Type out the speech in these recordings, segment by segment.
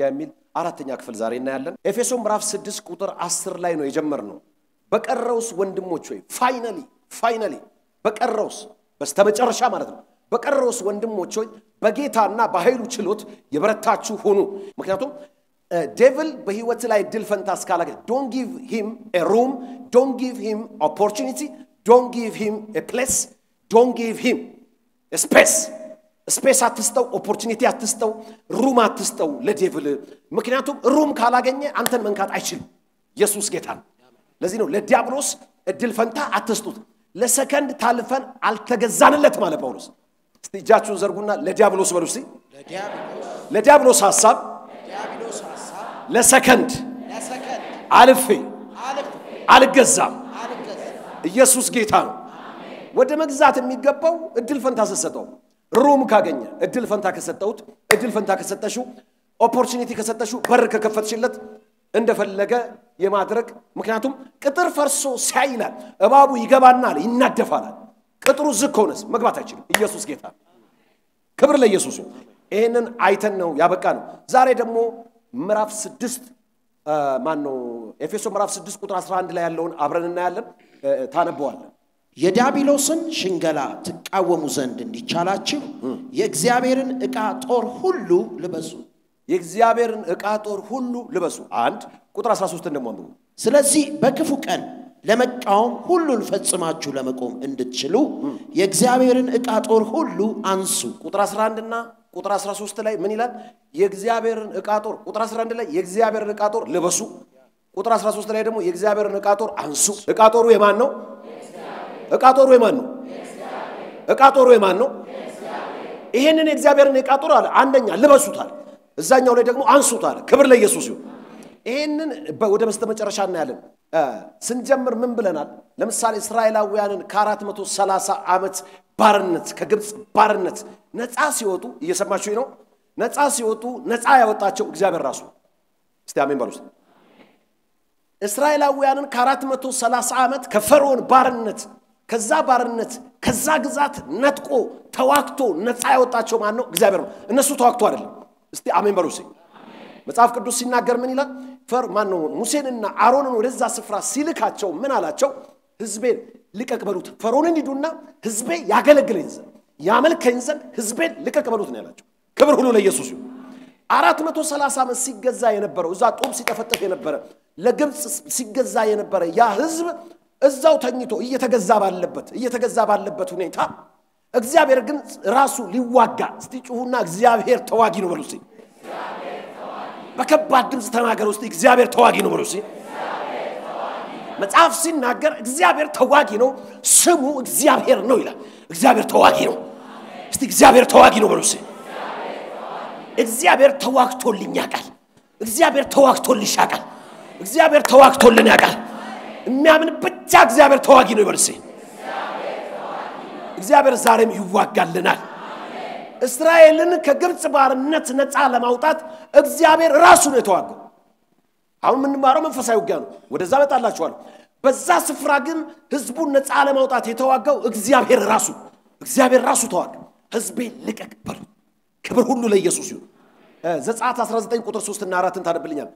ውጊያ የሚል አራተኛ ክፍል ዛሬ እናያለን ኤፌሶን ምዕራፍ 6 ቁጥር 10 ላይ ነው የጀመርነው በቀረውስ ወንድሞች ሆይ ፋይናሊ በቀረውስ በስተመጨረሻ ማለት ነው በቀረውስ ወንድሞች ሆይ በጌታና በኃይሉ ችሎት የበረታችሁ ሆኑ ምክንያቱም devil በህይወት ላይ ድል ፈንታ እስካላገ don't give him a room don't give him opportunity don't give him a place don't give him a space አትስተው opportunity አትስተው room አትስተው ለዴቪል ምክንያቱም room ካላገኘ አንተን መንካት አይችልም ኢየሱስ ጌታ ነው ለዚህ ነው ለዲያብሎስ እድል ፈንታ አትስጡት ለሰከንድ ታልፈን አልተገዛንለት ማለት ጳውሎስ እስቲ እጃችሁን ዘርጉና ለዲያብሎስ በሉ እስቲ ለዲያብሎስ ሐሳብ ለሰከንድ አልፌ አልገዛም ኢየሱስ ጌታ ነው ወደ መግዛት የሚገባው እድል ፈንታ ሰሰጠው ሩም ካገኘ እድል ፈንታ ከሰጠውት እድል ፈንታ ከሰጠሽው ኦፖርቹኒቲ ከሰጠሽው በር ከከፈትሽለት እንደፈለገ የማድረግ ምክንያቱም ቅጥር ፈርሶ ሳይላል እባቡ ይገባናል ይናደፋል ቅጥሩ ዝቅ ሆነስ መግባት አይችልም ኢየሱስ ጌታ ክብር ለኢየሱስ ይሄንን አይተን ነው ያበቃ ነው ዛሬ ደግሞ ምዕራፍ 6 ማን ነው ኤፌሶን ምዕራፍ 6 ቁጥር 11 ላይ ያለውን አብረን እናያለን ታነበዋለን የዲያብሎስን ሽንገላ ተቃወሙ ዘንድ እንዲቻላችሁ የእግዚአብሔርን ዕቃ ጦር ሁሉ ልበሱ የእግዚአብሔርን ዕቃ ጦር ሁሉ ልበሱ አንድ ቁጥር 13 እንደማንበው ስለዚህ በክፉ ቀን ለመቃወም ሁሉን ፈጽማችሁ ለመቆም እንድትችሉ የእግዚአብሔርን ዕቃ ጦር ሁሉ አንሱ ቁጥር 11 እና ቁጥር 13 ላይ ምን ይላል የእግዚአብሔርን ዕቃ ጦር ቁጥር 11 ላይ የእግዚአብሔርን ዕቃ ጦር ልበሱ ቁጥር 13 ላይ ደግሞ የእግዚአብሔርን ዕቃ ጦር አንሱ ዕቃ ጦሩ የማን ነው ዕቃ ጦሩ የማን ነው ዕቃ ጦሩ የማን ነው ይሄንን የእግዚአብሔርን ዕቃ ጦር አለ አንደኛ ልበሱታል እዛኛው ላይ ደግሞ አንሱታል ክብር ለኢየሱስ ይሁን ይሄንን ወደ መስተመጨረሻ እናያለን ስንጀምር ምን ብለናል ለምሳሌ እስራኤላውያንን ከ430 ዓመት ባርነት ከግብጽ ባርነት ነፃ ሲወጡ እየሰማችሁ ነው ነፃ ሲወጡ ነፃ ያወጣቸው እግዚአብሔር ራሱ እስቲ አሜን በሉ እስራኤላውያንን ከ430 ዓመት ከፈርዖን ባርነት ከዛ ባርነት ከዛ ግዛት ነጥቆ ተዋክቶ ነፃ ያወጣቸው ማን ነው እግዚአብሔር ነው እነሱ ተዋክቶ አይደለም እስቲ አሜን በሉ መጽሐፍ ቅዱስ ሲናገር ምን ይላል ፈር ማን ነው ሙሴንና አሮንን ወደዛ ስፍራ ሲልካቸው ምን አላቸው ህዝቤን ልቀቅ በሉት ፈርዖንን ሂዱና ህዝቤ ያገለግለኝ ዘንድ ያመልከኝ ዘንድ ህዝቤን ልቀቅ በሉት ነው ያላቸው ክብር ሁሉ ለኢየሱስ ይሁን 430 ዓመት ሲገዛ የነበረው እዛ ጦም ሲጠፈጠፍ የነበረ ለግብጽ ሲገዛ የነበረ ያ ህዝብ እዛው ተኝቶ እየተገዛ ባለበት ሁኔታ እግዚአብሔር ግን ራሱ ሊዋጋ እስቲ ጩሁና እግዚአብሔር ተዋጊ ነው በሉት በከባድ ድምጽ ተናገሩ እስቲ እግዚአብሔር ተዋጊ ነው በሉት መጽሐፍ ሲናገር እግዚአብሔር ተዋጊ ነው ስሙ እግዚአብሔር ነው ይላል እግዚአብሔር ተዋጊ ነው እስቲ እግዚአብሔር ተዋጊ ነው በሉት እግዚአብሔር ተዋግቶልኝ ያቃል እግዚአብሔር ተዋግቶልሽ ያቃል እግዚአብሔር ተዋግቶልን ያቃል የሚያምን ብቻ እግዚአብሔር ተዋጊ ነው ይበልስ እግዚአብሔር ዛሬም ይዋጋልናል እስራኤልን ከግብጽ ባርነት ነፃ ለማውጣት እግዚአብሔር ራሱ ነው የተዋጋው አሁን ምን ማረው መንፈሳዊ ውጊያ ነው ወደዛ መጣላችኋል በዛ ስፍራ ግን ህዝቡን ነፃ ለማውጣት የተዋጋው እግዚአብሔር ራሱ ተዋጋ ህዝቤ ልቀቅ በሉ ክብር ሁሉ ለኢየሱስ ይሁን ዘጸአት 19 ቁጥር 3 እና 4 ታነብልኛል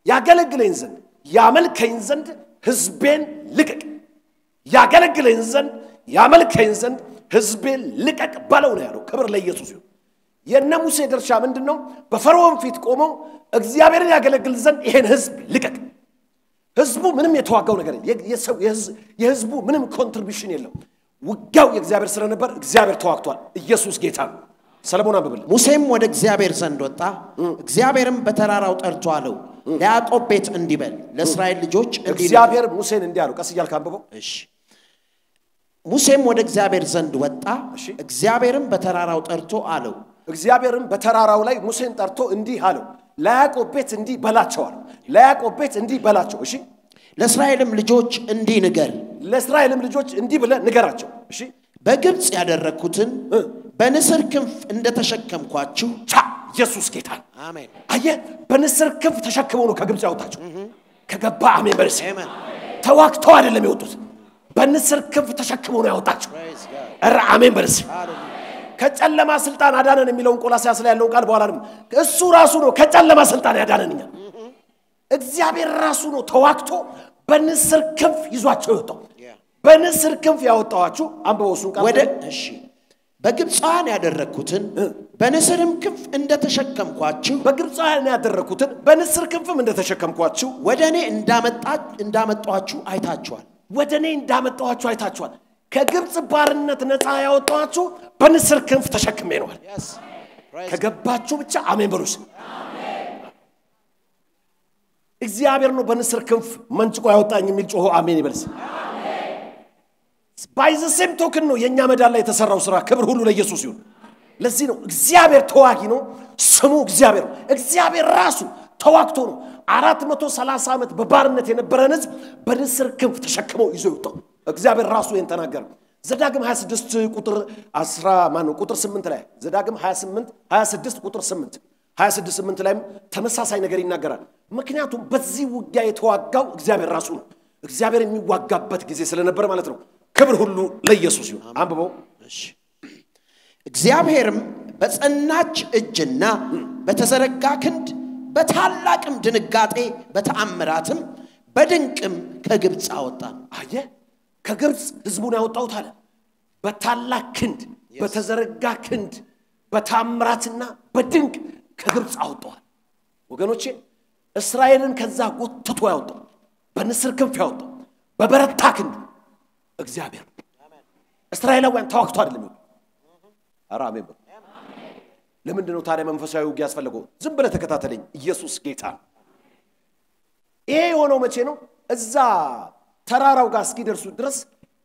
ያገለግለኝ ዘንድ ያመልከኝ ዘንድ ህዝቤን ልቀቅ ያገለግለኝ ዘንድ ያመልከኝ ዘንድ ህዝቤን ልቀቅ ባለው ነው ያለው ክብር ለኢየሱስ ይሁን የነ ሙሴ ድርሻ ምንድነው በፈርዖን ፊት ቆመው እግዚአብሔርን ያገለግል ዘንድ ይሄን ህዝብ ልቀቅ ህዝቡ ምንም የተዋጋው ነገር የህዝቡ ምንም ኮንትሪቢዩሽን የለው ውጋው የእግዚአብሔር ስራ ነበር እግዚአብሔር ተዋግቷል ኢየሱስ ጌታ ነው ሰለሞን አበበል ሙሴም ወደ እግዚአብሔር ዘንድ ወጣ እግዚአብሔርም በተራራው ጠርቶ አለው ለያዕቆብ ቤት እንዲበል ለእስራኤል ልጆች እግዚአብሔር ሙሴን እንዲያለው ቀስ ይያል ካንበበው እሺ ሙሴም ወደ እግዚአብሔር ዘንድ ወጣ እግዚአብሔርም በተራራው ጠርቶ አለው እግዚአብሔርም በተራራው ላይ ሙሴን ጠርቶ እንዲህ አለው ለያዕቆብ ቤት እንዲህ በላቸው አለው ለያዕቆብ ቤት እንዲህ በላቸው እሺ ለእስራኤልም ልጆች እንዲህ ንገር ለእስራኤልም ልጆች እንዲህ ብለ ንገራቸው እሺ በግብጽ ያደረኩትን በንስር ክንፍ እንደተሸከምኳችሁ ኢየሱስ ጌታ አሜን አየ በንስር ክንፍ ተሸክመው ነው ከግብጽ ያወጣቸው ከገባ አሜን በርስ ተዋክተው አይደለም የወጡት በንስር ክንፍ ተሸክመው ነው ያወጣቸው አሜን በርስ ከጨለማ ስልጣን አዳነን የሚለውን ቆላስይስ ላይ ያለውን ቃል በኋላ እሱ ራሱ ነው ከጨለማ ስልጣን ያዳነንኛ እግዚአብሔር ራሱ ነው ተዋክቶ በንስር ክንፍ ይዟቸው ይወጣው በንስር ክንፍ ያወጣዋችሁ አንበውሱን ቃል ወደ እሺ በግብፃን ያደረኩትን በንስርም ክንፍ እንደተሸከምኳችሁ በግብፃን ያደረኩትን በንስር ክንፍም እንደተሸከምኳችሁ ወደኔ እንዳመጣችሁ አይታችኋል ወደኔ እንዳመጣችሁ አይታችኋል ከግብጽ ባርነት ነፃ ያወጣችሁ በንስር ክንፍ ተሸክሜ ነው ከገባችሁ ብቻ አሜን በሉስ አሜን እግዚአብሔር ነው በንስር ክንፍ መንጭቆ ያወጣኝ የሚል ጮሆ አሜን ይበልስ አሜን ባይዘ ሴም ቶክን ነው የኛ መዳን ላይ የተሰራው ስራ ክብር ሁሉ ለኢየሱስ ይሁን ለዚህ ነው እግዚአብሔር ተዋጊ ነው ስሙ እግዚአብሔር ራሱ ተዋግቶ ነው 430 ዓመት በባርነት የነበረን ሕዝብ በንስር ክንፍ ተሸክመው ይዞ ይወጣው እግዚአብሔር ራሱ ተናገረ ዘዳግም 26 ቁጥር 8 ላይ ዘዳግም 26 ቁጥር 8 26 ላይ ተመሳሳይ ነገር ይናገራል ምክንያቱም በዚህ ውጊያ የተዋጋው እግዚአብሔር ራሱ ነው እግዚአብሔር የሚዋጋበት ጊዜ ስለነበር ማለት ነው ክብር ሁሉ ለኢየሱስ ይሁን አንብበው እሺ እግዚአብሔርም በጸናች እጅና በተዘረጋ ክንድ በታላቅም ድንጋጤ በተአምራትም በድንቅም ከግብጽ አወጣን አየ ከግብጽ ህዝቡን ያወጣውት አለ በታላቅ ክንድ በተዘረጋ ክንድ በተአምራትና በድንቅ ከግብጽ አወጣው ወገኖቼ እስራኤልን ከዛ ጎትቶ ያወጣው በንስር ክንፍ ያወጣው በበረታ ክንድ እግዚአብሔር እስራኤላውያን ተዋክቶ አይደለም አራሜን ለምንድን ነው ታዲያ መንፈሳዊ ውጊያ ያስፈልገው ዝም ብለ ተከታተለኝ ኢየሱስ ጌታ ይሄ ሆኖ መቼ ነው እዛ ተራራው ጋር እስኪደርሱ ድረስ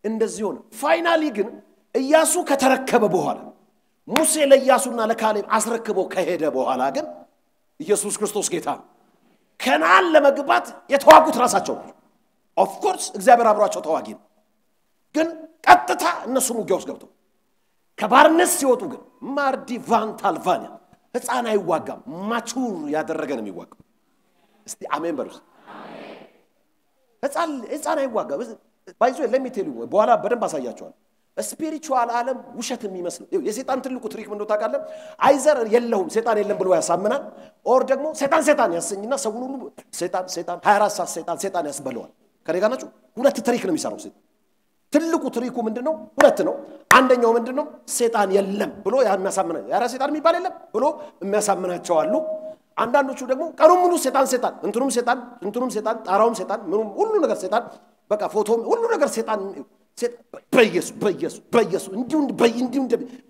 እንደዚህ ሆነ ፋይናሊ ግን ኢያሱ ከተረከበ በኋላ ሙሴ ለኢያሱና ለካሌብ አስረክበው ከሄደ በኋላ ግን ኢየሱስ ክርስቶስ ጌታ ከነዓን ለመግባት የተዋጉት ራሳቸው ኦፍ ኮርስ እግዚአብሔር አብሯቸው ተዋጊ ግን ቀጥታ እነሱ ውጊያ ውስጥ ገብተው ከባርነት ሲወጡ ግን ማርዲቫን ታልቫኒያ ህፃን አይዋጋም ማቹር ያደረገ ነው የሚዋጋው እስቲ አሜን በሉስ አሜን ህፃን አይዋጋም ባይዞ ለሚቴሉ በኋላ በደንብ አሳያቸዋል ስፒሪቹዋል ዓለም ውሸት የሚመስል የሰይጣን ትልቁ ትሪክ ምን ነው ታውቃለህ አይዘር የለውም ሰይጣን የለም ብሎ ያሳምናል ኦር ደግሞ ሰይጣን ያሰኝና ሰውን ሁሉ ሰይጣን 24 ሰዓት ሰይጣን ያስበለዋል ከኔ ጋር ናችሁ ሁለት ትሪክ ነው የሚሰራው ሰይጣን ትልቁ ትሪኩ ምንድነው ሁለት ነው አንደኛው ምንድነው ሰይጣን የለም ብሎ ያሚያሳምናል ያራ ሰይጣን የሚባል የለም ብሎ የሚያሳምናቸው አሉ አንዳንዶቹ ደግሞ ቀኑን ሙሉ ሰይጣን እንትኑም ሰይጣን ጣራውም ሰይጣን ምኑም ሁሉ ነገር ሰይጣን በቃ ፎቶም ሁሉ ነገር ሰይጣን በኢየሱስ እንዲሁ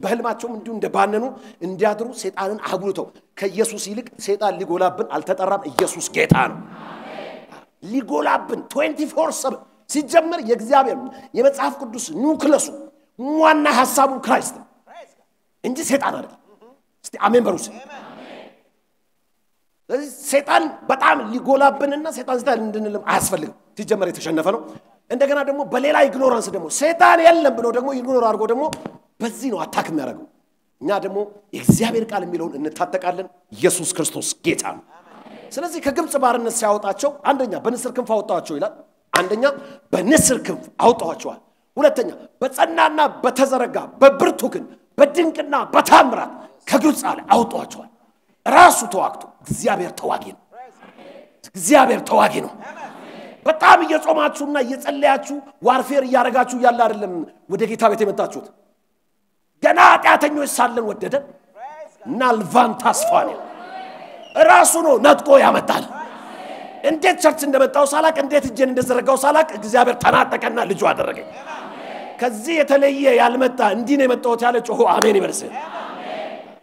በህልማቸው እንዲሁ እንደባነኑ እንዲያድሩ ሰይጣንን አጉልተው ከኢየሱስ ይልቅ ሰይጣን ሊጎላብን አልተጠራም ኢየሱስ ጌታ ነው አሜን ሊጎላብን 24/7 ሲጀመር የእግዚአብሔር የመጽሐፍ ቅዱስ ኒውክለሱ ዋና ሐሳቡ ክራይስት እንጂ ሰይጣን አይደለም እስቲ አሜን በሉስ አሜን ሰይጣን በጣም ሊጎላብንና ሰይጣን እንድንልም አያስፈልግም ሲጀመር የተሸነፈ ነው እንደገና ደግሞ በሌላ ኢግኖራንስ ደግሞ ሰይጣን የለም ብሎ ደግሞ ኢግኖር አድርጎ ደግሞ በዚህ ነው አታክ የሚያደርገው እኛ ደግሞ የእግዚአብሔር ቃል የሚለውን እንታጠቃለን ኢየሱስ ክርስቶስ ጌታ ነው ስለዚህ ከግብጽ ባርነት ሲያወጣቸው አንደኛ በንስር ክንፍ አወጣቸው ይላል አንደኛ በንስር ክንፍ አውጣዋቸዋል ሁለተኛ በጸናና በተዘረጋ በብርቱ ግን በድንቅና በታምራት ከግብጽ አውጣዋቸዋል ራሱ ተዋግቶ እግዚአብሔር ተዋጊ ነው በጣም እየጾማችሁና እየጸለያችሁ ዋርፌር ያረጋችሁ ያለ አይደለም ወደ ጌታ ቤት የመጣችሁት ገና ኃጢአተኞች ሳለን ወደደን ናልቫን ታስፋኔ ራሱ ነው ነጥቆ ያመጣል እንዴት ቸርች እንደመጣው ሳላቅ እንዴት እጄን እንደዘረጋው ሳላቅ እግዚአብሔር ተናጠቀና ልጁ አደረገኝ ከዚህ የተለየ ያልመጣ እንዲህ ነው የመጣው ያለ ጮሁ አሜን ይበልስ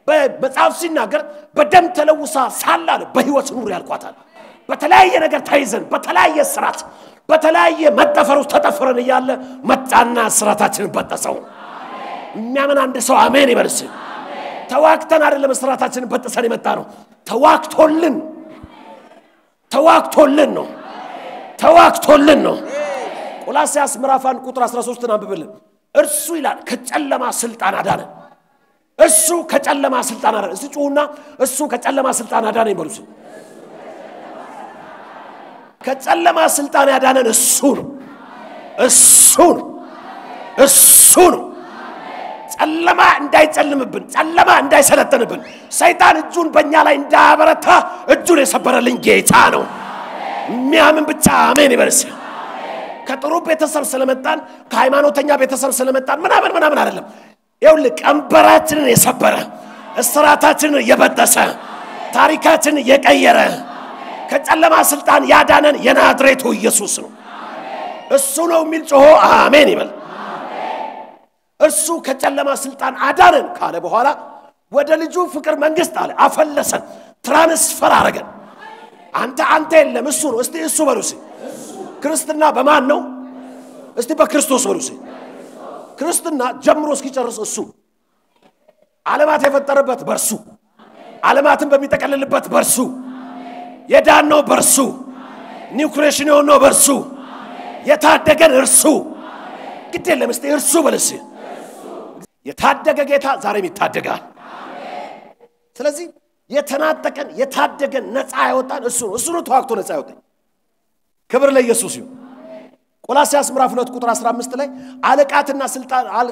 በመጽሐፍ ሲናገር በደም ተለውሳ ሳላለ በህይወት ኑር ያልኳታል በተለያየ ነገር ታይዘን በተለያየ ስራት በተለያየ መጠፈር ውስጥ ተጠፍረን ይያለ መጣና ስራታችንን በጠሰው የሚያምን አንድ ሰው አሜን ይበልስ ተዋክተን አይደለም ስራታችንን በጠሰን የመጣ ነው ተዋክቶልን ነው ቆላስይስ ምዕራፍ 1 ቁጥር 13 አንብበልን እርሱ ይላል ከጨለማ ስልጣን አዳነን እሱ ከጨለማ ስልጣን አዳነን እሱ ጩሁና እሱ ከጨለማ ስልጣን አዳነን ይበሉስ ከጨለማ ስልጣን ያዳነን እሱ ነው ጨለማ እንዳይጨልምብን ጨለማ እንዳይሰለጥንብን ሰይጣን እጁን በእኛ ላይ እንዳያበረታ እጁን የሰበረልን ጌታ ነው የሚያምን ብቻ አሜን ይበልስ ከጥሩ ቤተሰብ ስለመጣን ከሃይማኖተኛ ቤተሰብ ስለመጣን ምናምን አይደለም ይኸውልህ ቀንበራችንን የሰበረ እስራታችንን የበጠሰ ታሪካችንን የቀየረ ከጨለማ ስልጣን ያዳነን የናዝሬቱ ኢየሱስ ነው እሱ ነው የሚል ጮሆ አሜን ይበል እሱ ከጨለማ ስልጣን አዳነን ካለ በኋላ ወደ ልጁ ፍቅር መንግስት አለ አፈለሰን ትራንስፈር አረገን አንተ የለም እሱ ነው እስቲ እሱ በሉሲ ክርስትና በማን ነው እስቲ በክርስቶስ በሉሲ ክርስትና ጀምሮ እስኪጨርስ እሱ ዓለማት የፈጠረበት በርሱ ዓለማትን በሚጠቀልልበት በርሱ የዳነው በርሱ ኒው ክሬሽን የሆነው በርሱ የታደገን እርሱ ግድ የለም እስቲ እርሱ በልሲ የታደገ ጌታ ዛሬም ይታደጋል ስለዚህ የተናጠቀን የታደገን ነፃ ያወጣን እሱ ነው ተዋክቶ ነፃ ያወጣን ክብር ለኢየሱስ ይሁን ቆላስይስ ምዕራፍ 2 ቁጥር 15 ላይ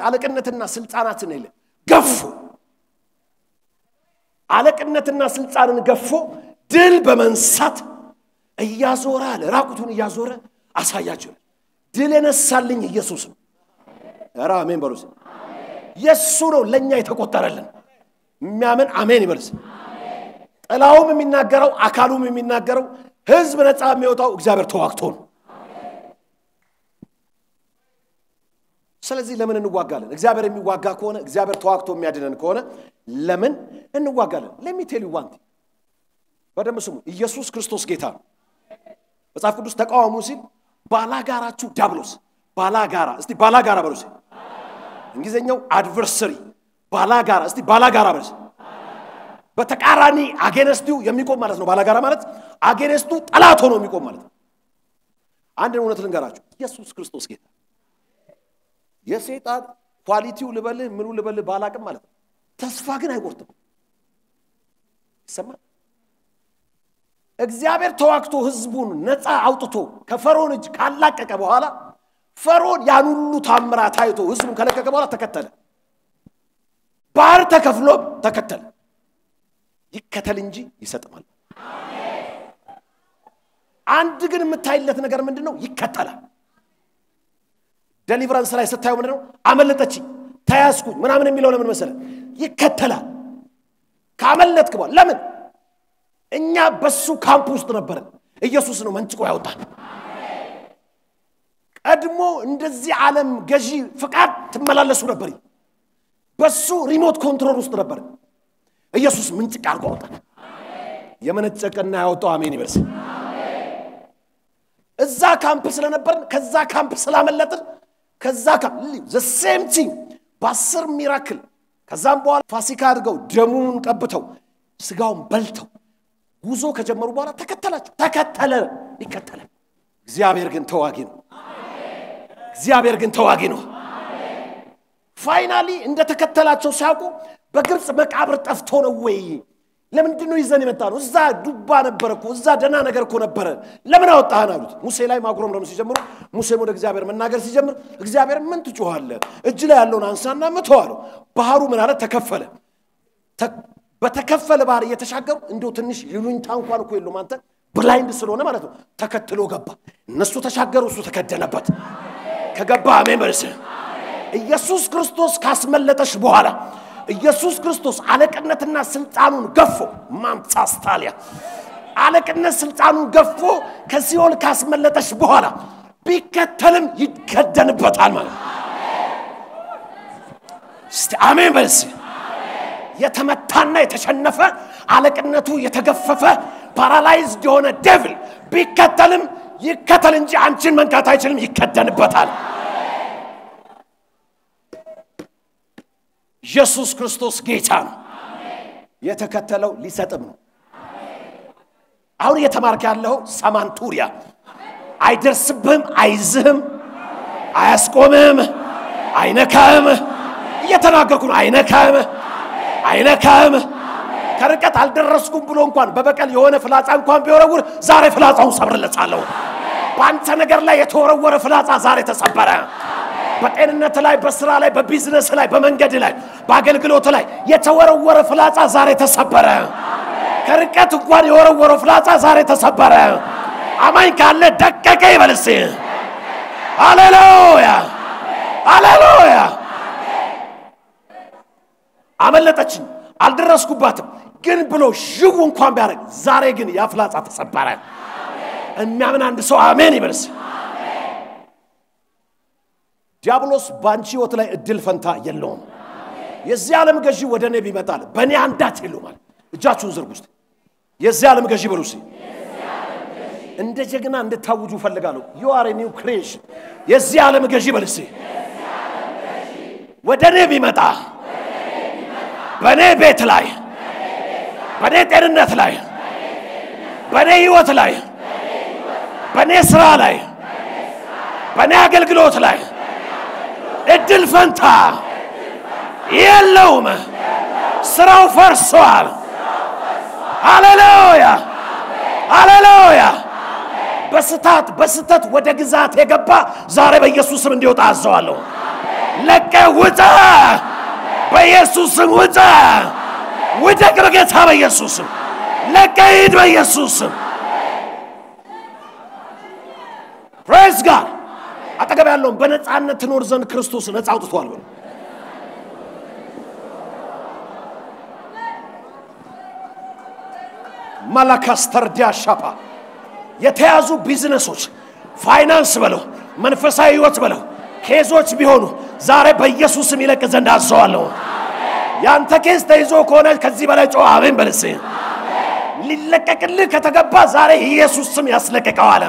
አለቅነትና ስልጣናትን ይለ ገፉ አለቅነትና ስልጣንን ገፎ ድል በመንሳት እያዞረ ራቁቱን እያዞረ አሳያቸው ድል የነሳልኝ ኢየሱስ ነው አሜን በሉስ ኢየሱስ ነው ለኛ የተቆጠረልን የሚያምን አሜን ይበልስ ጥላውም የሚናገረው አካሉም የሚናገረው ህዝብ ነፃ የሚወጣው እግዚአብሔር ተዋክቶ ነው ስለዚህ ለምን እንዋጋለን እግዚአብሔር የሚዋጋ ከሆነ እግዚአብሔር ተዋክቶ የሚያድነን ከሆነ ለምን እንዋጋለን let me tell you one thing በደም ስሙ ኢየሱስ ክርስቶስ ጌታ ነው መጽሐፍ ቅዱስ ተቃዋሙ ሲል ባላጋራችሁ ዲያብሎስ ባላጋራ እስቲ ባላጋራ በሉስ እንግሊዘኛው አድቨርሰሪ ባላጋራ እስቲ ባላጋራ በሉስ በተቃራኒ አጌንስቱ የሚቆም ማለት ነው ባላጋራ ማለት አጌንስቱ ጠላት ሆኖ የሚቆም ማለት ነው አንድ እውነት ልንገራችሁ ኢየሱስ ክርስቶስ ጌታ የሰይጣን ኳሊቲው ልበልህ ምኑ ልበልህ ባላቅም ማለት ነው ተስፋ ግን አይቆርጥም ይሰማል እግዚአብሔር ተዋክቶ ህዝቡን ነፃ አውጥቶ ከፈርዖን እጅ ካላቀቀ በኋላ ፈርዖን ያን ሁሉ ታምራት አይቶ ህዝቡን ከለቀቀ በኋላ ተከተለ ባህር ተከፍሎ ተከተለ ይከተል እንጂ ይሰጥማል አሜን አንድ ግን የምታይለት ነገር ምንድነው ይከተላል ዴሊቨራንስ ላይ ስታዩ ምንድነው አመለጠች ተያዝኩ ምናምን የሚለው ለምን መሰለ ይከተላል ካመለጥክ በኋላ ለምን እኛ በሱ ካምፕ ውስጥ ነበርን ኢየሱስ ነው መንጭቆ ያወጣል አሜን ቀድሞ እንደዚህ ዓለም ገዢ ፍቃድ ተመላለሱ ነበር በሱ ሪሞት ኮንትሮል ውስጥ ነበር ኢየሱስ ምንጭቅ አርጎ አወጣ አሜን የመነጨቀና ያወጣው አሜን ይበርስ አሜን እዛ ካምፕ ስለነበርን ከዛ ካምፕ ስላመለጥን ከዛ ካምፕ the same thing በአስር ሚራክል ከዛም በኋላ ፋሲካ አድርገው ደሙን ቀብተው ስጋውን በልተው ጉዞ ከጀመሩ በኋላ ተከተለ ይከተለ እግዚአብሔር ግን ተዋጊ ነው አሜን እግዚአብሔር ግን ተዋጊ ነው አሜን ፋይናሊ እንደተከተላቸው ሲያውቁ በግብጽ መቃብር ጠፍቶ ነው ወይ ለምንድነው ይዘን የመጣነው እዛ ዱባ ነበርኩ እዛ ደና ነገርኩ ነበር ለምን አወጣህን አሉት ሙሴ ላይ ማጉረምረም ሲጀምሩ ሙሴ ወደ እግዚአብሔር መናገር ሲጀምር እግዚአብሔር ምን ትጮሃለህ እጅ ላይ ያለውን አንሳና መተዋለው ባህሩ ምን አለ ተከፈለ በተከፈለ ባህር እየተሻገሩ እንደው ትንሽ ይሉኝታ እንኳን እኮ የለም አንተ ብላይንድ ስለሆነ ማለት ነው ተከትሎ ገባ እነሱ ተሻገሩ እሱ ተከደነበት ከገባ አሜን በርስ ኢየሱስ ክርስቶስ ካስመለጠሽ በኋላ ኢየሱስ ክርስቶስ አለቅነትና ስልጣኑን ገፎ ማምጻስታሊያ አለቅነት ስልጣኑን ገፎ ከሲኦል ካስመለጠሽ በኋላ ቢከተልም ይከደንበታል ማለት አሜን በርስ የተመታና የተሸነፈ አለቅነቱ የተገፈፈ ፓራላይዝድ የሆነ ዴቪል ቢከተልም ይከተል እንጂ አንቺን መንካት አይችልም ይከደንበታል ኢየሱስ ክርስቶስ ጌታ ነው አሜን የተከተለው ሊሰጥም ነው አሜን አሁን የተማርክ ያለው ሳማንቱሪያ አይደርስብህም አይዝህም አያስቆምም አይነካም እየተናገርኩ ነው አይነካም ከርቀት አልደረስኩም ብሎ እንኳን በበቀል የሆነ ፍላጻ እንኳን ቢወረውር ዛሬ ፍላጻውን ሰብርለታለሁ ባንተ ነገር ላይ የተወረወረ ፍላጻ ዛሬ ተሰበረ በጤንነት ላይ በስራ ላይ በቢዝነስ ላይ በመንገድ ላይ በአገልግሎት ላይ የተወረወረ ፍላጻ ዛሬ ተሰበረ ከርቀት እንኳን የወረወረው ፍላጻ ዛሬ ተሰበረ አማኝ ካለ ደቀቀ ይበልስ ሃሌሉያ ሃሌሉያ አመለጠችኝ አልደረስኩባትም ግን ብሎ ሽው እንኳን ቢያረግ ዛሬ ግን ያ ፍላጻ ተሰበረ የሚያምን አንድ ሰው አሜን ይበልስ ዲያብሎስ ባንቺ ወት ላይ እድል ፈንታ የለውም የዚህ ዓለም ገዢ ወደኔ ቢመጣል በእኔ አንዳች የለውም እጃችሁን ዘርጉ እስቲ የዚህ ዓለም ገዢ በሉሲ እንደ ጀግና እንድታውጁ ፈልጋለሁ you are a new creation የዚህ ዓለም ገዢ በልሲ ወደኔ ቢመጣ በኔ ቤት ላይ በኔ ጤንነት ላይ በኔ ህይወት ላይ በኔ ስራ ላይ በኔ አገልግሎት ላይ እድል ፈንታ የለውም ስራው ፈርሷል ሃሌሉያ ሃሌሉያ በስተት ወደ ግዛት የገባ ዛሬ በኢየሱስ ስም እንዲወጣ አዘዋለሁ ለቀ ውጣ በኢየሱስ ስም ውጣ ውደቅ በጌታ በኢየሱስ ስም ለቀ ሂድ በኢየሱስ ስም praise God አጠገብ ያለውን በነጻነት ትኖር ዘንድ ክርስቶስ ነጻ አውጥቷል ብሎ ማላካስተር ዲያሻፓ የተያዙ ቢዝነሶች ፋይናንስ በለው መንፈሳዊ ህይወት በለው ኬዞች ቢሆኑ ዛሬ በኢየሱስ ስም ይለቅ ዘንድ አዘዋለሁ ያንተ ኬዝ ተይዞ ከሆነ ከዚህ በላይ ጮህ አሜን በልስ ሊለቀቅልህ ከተገባ ዛሬ ኢየሱስ ስም ያስለቀቀዋል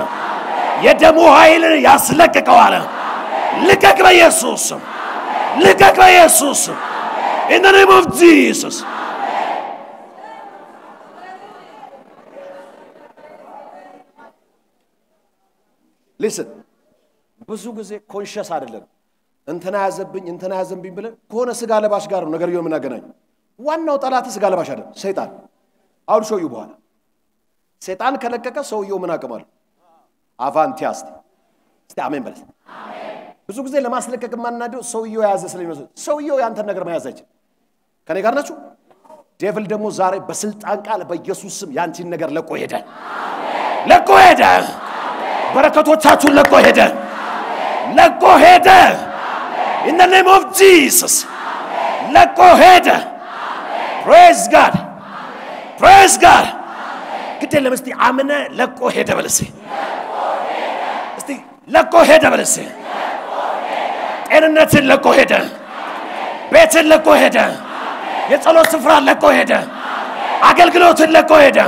የደሙ ኃይል ያስለቀቀዋል ልቀቅ በኢየሱስ ስም ልቀቅ በኢየሱስ ስም in the name of Jesus listen ብዙ ጊዜ ኮንሺየስ አይደለም እንተና ያዘብኝ ብለን ከሆነ ስጋ ለባሽ ጋር ነው ነገር የምናገናኝ ዋናው ጠላት ስጋ ለባሽ አይደለም ሰይጣን አውል ሾዩ በኋላ ሰይጣን ከለቀቀ ሰውየው ምን አቀማል አቫንቲያስቲ እስቲ አሜን በል አሜን ብዙ ጊዜ ለማስለቀቅ ማናደው ሰውየው ያዘ ስለሚመስል ሰውየው ያንተ ነገር መያዝ አይችል ከኔ ጋር ናችሁ ዴቪል ደግሞ ዛሬ በስልጣን ቃል በኢየሱስ ስም ያንቺን ነገር ለቆ ሄደ አሜን ለቆ ሄደ በረከቶቻችሁን ለቆ ሄደ አሜን ለቆ ሄደ አሜን in the name of Jesus አሜን ለቆ ሄደ አሜን praise God አሜን praise God አሜን ግዴ ለምስቲ አመነ ለቆ ሄደ በለሲ ለቆ ሄደ በለሲ ጤንነትን ለቆ ሄደ ቤትን ለቆ ሄደ የጸሎት ስፍራ ለቆ ሄደ አገልግሎትን ለቆ ሄደ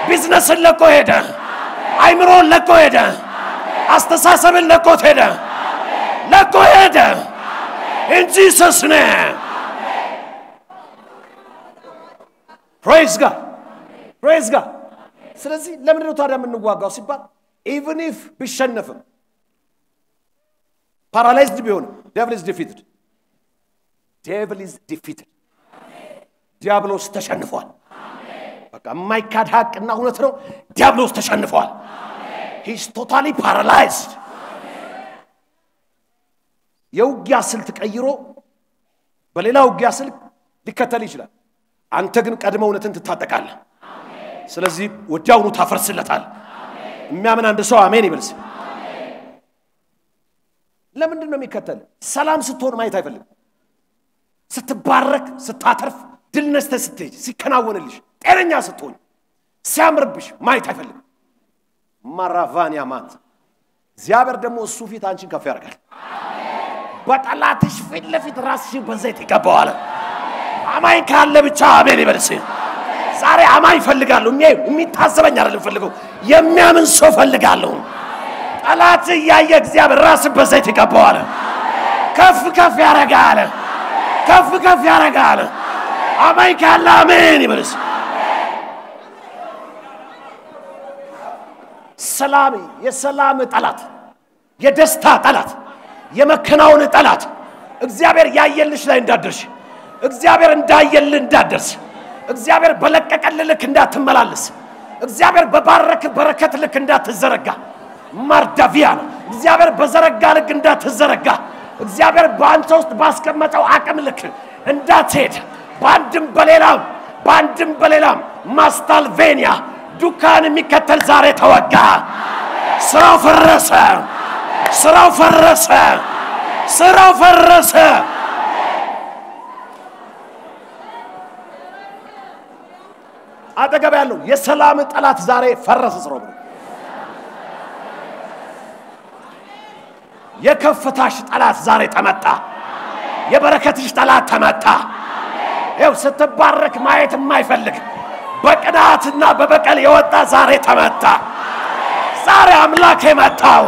ቢዝነስን ለቆ ሄደ አይምሮን ለቆ ሄደ አስተሳሰብን ለቆ ሄደ ለቆ ሄደ in Jesus name praise God praise God ስለዚህ ለምን ነው ታዲያ የምንዋጋው ሲባል even if ቢሸነፍም paralyzed ቢሆን devil is defeated ዲያብሎስ ተሸንፏል አሜን በቃ ማይካድ ሐቅና እውነት ነው ዲያብሎስ ተሸንፏል አሜን he is totally paralyzed አሜን የውጊያ ስልት ቀይሮ በሌላ ውጊያ ስልት ሊከተል ይችላል አንተ ግን ቀድመው እውነትን ትታጠቃለህ አሜን ስለዚህ ወዲያውኑ ታፈርስለታል የሚያምን አንድ ሰው አሜን ይበልስ አሜን ለምንድን ነው የሚከተል ሰላም ስትሆን ማየት አይፈልግም ስትባረክ ስታተርፍ ድልነስተ ስትሄጂ ሲከናወንልሽ ጤነኛ ስትሆን ሲያምርብሽ ማየት አይፈልግም ማራቫኒያ ማት እግዚአብሔር ደግሞ እሱ ፊት አንቺን ከፍ ያደርጋል አሜን በጠላትሽ ፊት ለፊት ራስሽን በዘይት ይቀባዋል አማኝ ካለ ብቻ አሜን ይበልስ ዛሬ አማኝ ፈልጋለሁ የሚታዘበኝ አይደለም ፈልገው የሚያምን ሰው ፈልጋለሁ ጠላት ያየ እግዚአብሔር ራስን በዘይት ይቀባዋል ከፍ ከፍ ያረጋል ከፍ ከፍ ያረጋል አማኝ ካለ አሜን ይበልስ ሰላም የሰላም ጠላት የደስታ ጠላት የመከናወን ጠላት እግዚአብሔር ያየልሽ ላይ እንዳደርሽ እግዚአብሔር እንዳየልህ እንዳደርስ እግዚአብሔር በለቀቀልህ እንዳትመላለስ እግዚአብሔር በባረክ በረከት ልክ እንዳትዘረጋ ማርዳቪያ እግዚአብሔር በዘረጋ ልክ እንዳትዘረጋ እግዚአብሔር ባንተ ውስጥ ባስቀመጠው አቅም ልክ እንዳትሄድ በአንድም በሌላም ማስታልቬኒያ ዱካን የሚከተል ዛሬ ተወጋ። ስራው ፈረሰ። አጠገብ ያለው የሰላም ጠላት ዛሬ ፈረሰ። ስራው የከፍታሽ ጠላት ዛሬ ተመታ። የበረከትሽ ጠላት ተመታ። ይኸው ስትባረክ ማየት የማይፈልግ በቅናትና በበቀል የወጣ ዛሬ ተመታ። ዛሬ አምላክ የመታው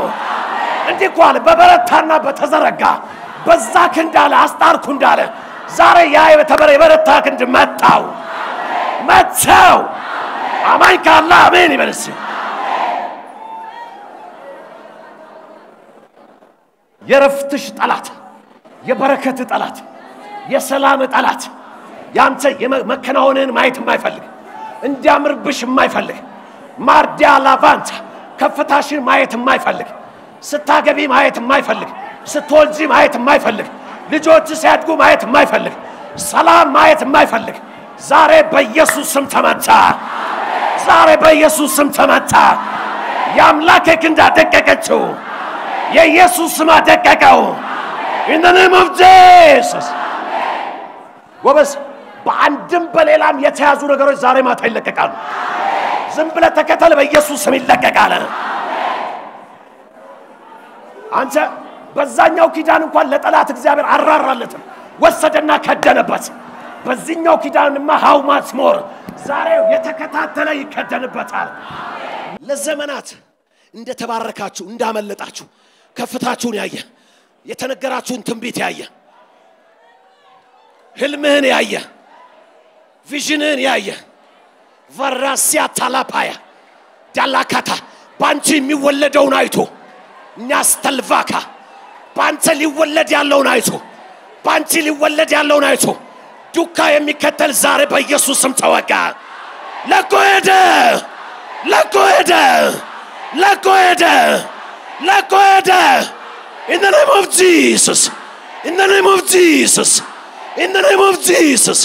እንዲህ ቋል በበረታና በተዘረጋ በዛ ክንዳለ አስጣርኩ እንዳለ ዛሬ ያ የበረታ ክንድ መታው። አማኝ ካለ አሜን ይበልስ። የረፍትሽ ጠላት፣ የበረከት ጠላት፣ የሰላም ጠላት፣ ያንተ የመከናወንን ማየት የማይፈልግ እንዲያምርብሽ የማይፈልግ ማርዲያ ላቫንታ ከፍታሽን ማየት የማይፈልግ ስታገቢ ማየት የማይፈልግ ስትወልጂ ማየት የማይፈልግ ልጆች ሲያድጉ ማየት የማይፈልግ ሰላም ማየት የማይፈልግ ዛሬ በኢየሱስ ስም ተመታ። ዛሬ በኢየሱስ ስም ተመታ። የአምላክ ክንድ አደቀቀችው። የኢየሱስ ስም አደቀቀው። in the name of Jesus ወበስ በአንድም በሌላም የተያዙ ነገሮች ዛሬ ማታ ይለቀቃሉ። ዝም ብለህ ተከተል። በኢየሱስ ስም ይለቀቃል። አንተ በዛኛው ኪዳን እንኳን ለጠላት እግዚአብሔር አራራለትም ወሰደና ከደነበት። በዚህኛው ኪዳንማ how much more ዛሬ የተከታተለ ይከደንበታል። ለዘመናት እንደተባረካችሁ እንዳመለጣችሁ ከፍታችሁን ያየ የተነገራችሁን ትንቢት ያየ ህልምህን ያየ ቪዥንን ያየ ቫራሲያ ታላፓያ ዳላካታ ባንቺ የሚወለደውን አይቶ ኛስተልቫካ ባንተ ሊወለድ ያለውን አይቶ ባንቺ ሊወለድ ያለውን አይቶ ዱካ የሚከተል ዛሬ በኢየሱስ ስም ተወጋ። ለቆሄደ in the name of Jesus, in the name of Jesus, in the name of Jesus.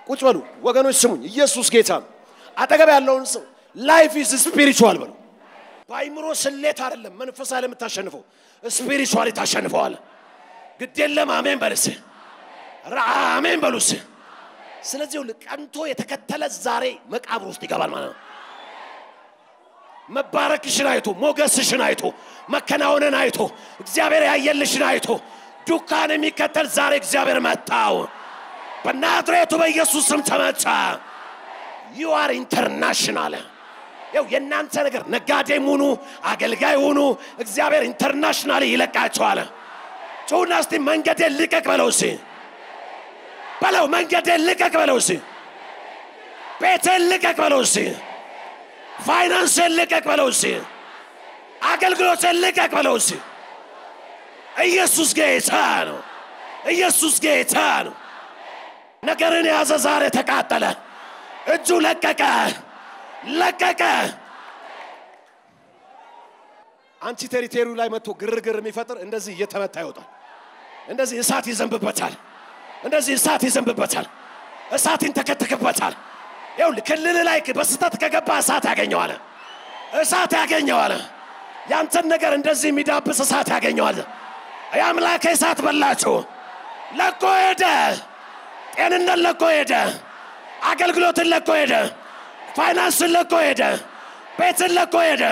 ቁጭ በሉ ወገኖች ስሙኝ። ኢየሱስ ጌታ ነው። አጠገብ ያለውን ሰው life is spiritual በሉ። ባይምሮ ስሌት አይደለም መንፈሳዊ ለምታሸንፈው spiritually ታሸንፈዋል። ግድ የለም አሜን በልስ አሜን በሉስ። ስለዚህ ቀንቶ የተከተለ ዛሬ መቃብር ውስጥ ይገባል ማለት ነው። መባረክሽን አይቶ ሞገስሽን አይቶ መከናወንን አይቶ እግዚአብሔር ያየልሽን አይቶ ዱካን የሚከተል ዛሬ እግዚአብሔር መጣው። በናዝሬቱ በኢየሱስ ስም ተመታ። you are international። ያው የናንተ ነገር ነጋዴም ሁኑ አገልጋይ ሁኑ እግዚአብሔር ኢንተርናሽናል ይለቃቸዋል። ጆናስቲ መንገዴ ልቀቅ በለውሲ በለው መንገዴ ልቀቅ በለውሲ ቤቴ ልቀቅ በለውሲ ፋይናንስ ልቀቅ በለውሲ አገልግሎት ልቀቅ በለውሲ። ኢየሱስ ጌታ ነው። ኢየሱስ ጌታ ነው። ነገርን ያዘ ዛሬ ተቃጠለ። እጁ ለቀቀ። አንቺ ቴሪቶሪው ላይ መጥቶ ግርግር የሚፈጥር እንደዚህ እየተመታ ይወጣል። እንደዚህ እሳት ይዘንብበታል። እሳት ይንተከተክበታል። ይኸው ክልል ላይ በስተት ከገባ እሳት ያገኘዋል። ያንተን ነገር እንደዚህ የሚዳብስ እሳት ያገኘዋል። የአምላክ እሳት በላችሁ። ለቆ ሄደ። ጤንነት ለቆ ሄደ። አገልግሎትን ለቆ ሄደ። ፋይናንስን ለቆ ሄደ። ቤትን ለቆ ሄደ።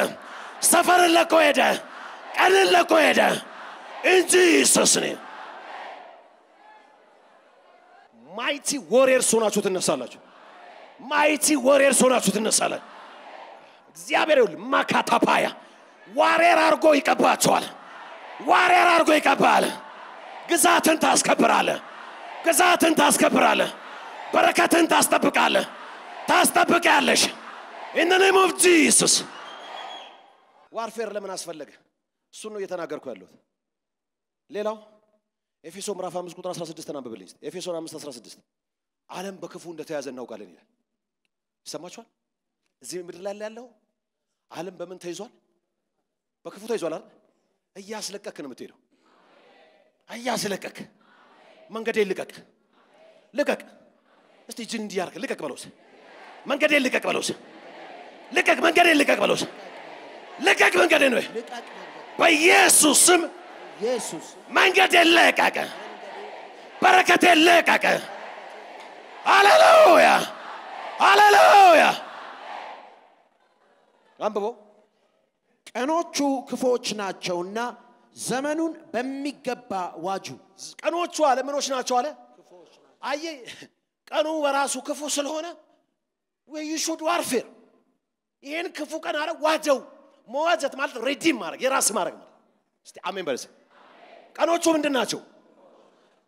ሰፈርን ለቆ ሄደ። ቀንን ለቆ ሄደ። እንጂ ኢየሱስ ነው። ማይቲ ወሪየርስ ሆናችሁ ትነሳላችሁ። ማይቲ ወሪየርስ ሆናችሁ ትነሳላችሁ። እግዚአብሔር ይሁን ማካታፓያ ዋሪየር አርጎ ይቀባቸዋል። ዋሪየር አርጎ ይቀባል። ግዛትን ታስከብራለህ። በረከትን ታስጠብቃለሽ። in the name of Jesus። ዋርፌር ለምን አስፈለገ? እሱ ነው እየተናገርኩ ያለሁት። ሌላው ኤፌሶን ምዕራፍ 5 ቁጥር 16 አንብብልኝ። ኤፌሶን 5:16 ዓለም በክፉ እንደተያዘ እናውቃለን ይላል። ይሰማችኋል? እዚህ ምድር ላይ ያለው ዓለም በምን ተይዟል? በክፉ ተይዟል አይደል? እያስለቀክ ነው የምትሄደው። አያዝ ለቀቅ መንገዴ ልቀቅ ልቀቅ እስቲ እጅን እንዲያርክ ልቀቅ በለውስ መንገዴ ልቀቅ በለውስ ልቀቅ መንገዴ ልቀቅ በለውስ ልቀቅ መንገዴ ነው በኢየሱስ ስም ኢየሱስ መንገዴ ልቀቅ በረከቴ ልቀቅ ሃሌሉያ ሃሌሉያ አንብቦ ቀኖቹ ክፎች ናቸውና ዘመኑን በሚገባ ዋጁ ቀኖቹ አለ ምኖች ናቸው አለ አየ ቀኑ በራሱ ክፉ ስለሆነ you should warfare ይሄን ክፉ ቀን አለ ዋጀው መዋጀት ማለት ሪዲም ማድረግ የራስ ማድረግ ማለት እስቲ አሜን በርስ ቀኖቹ ምንድናቸው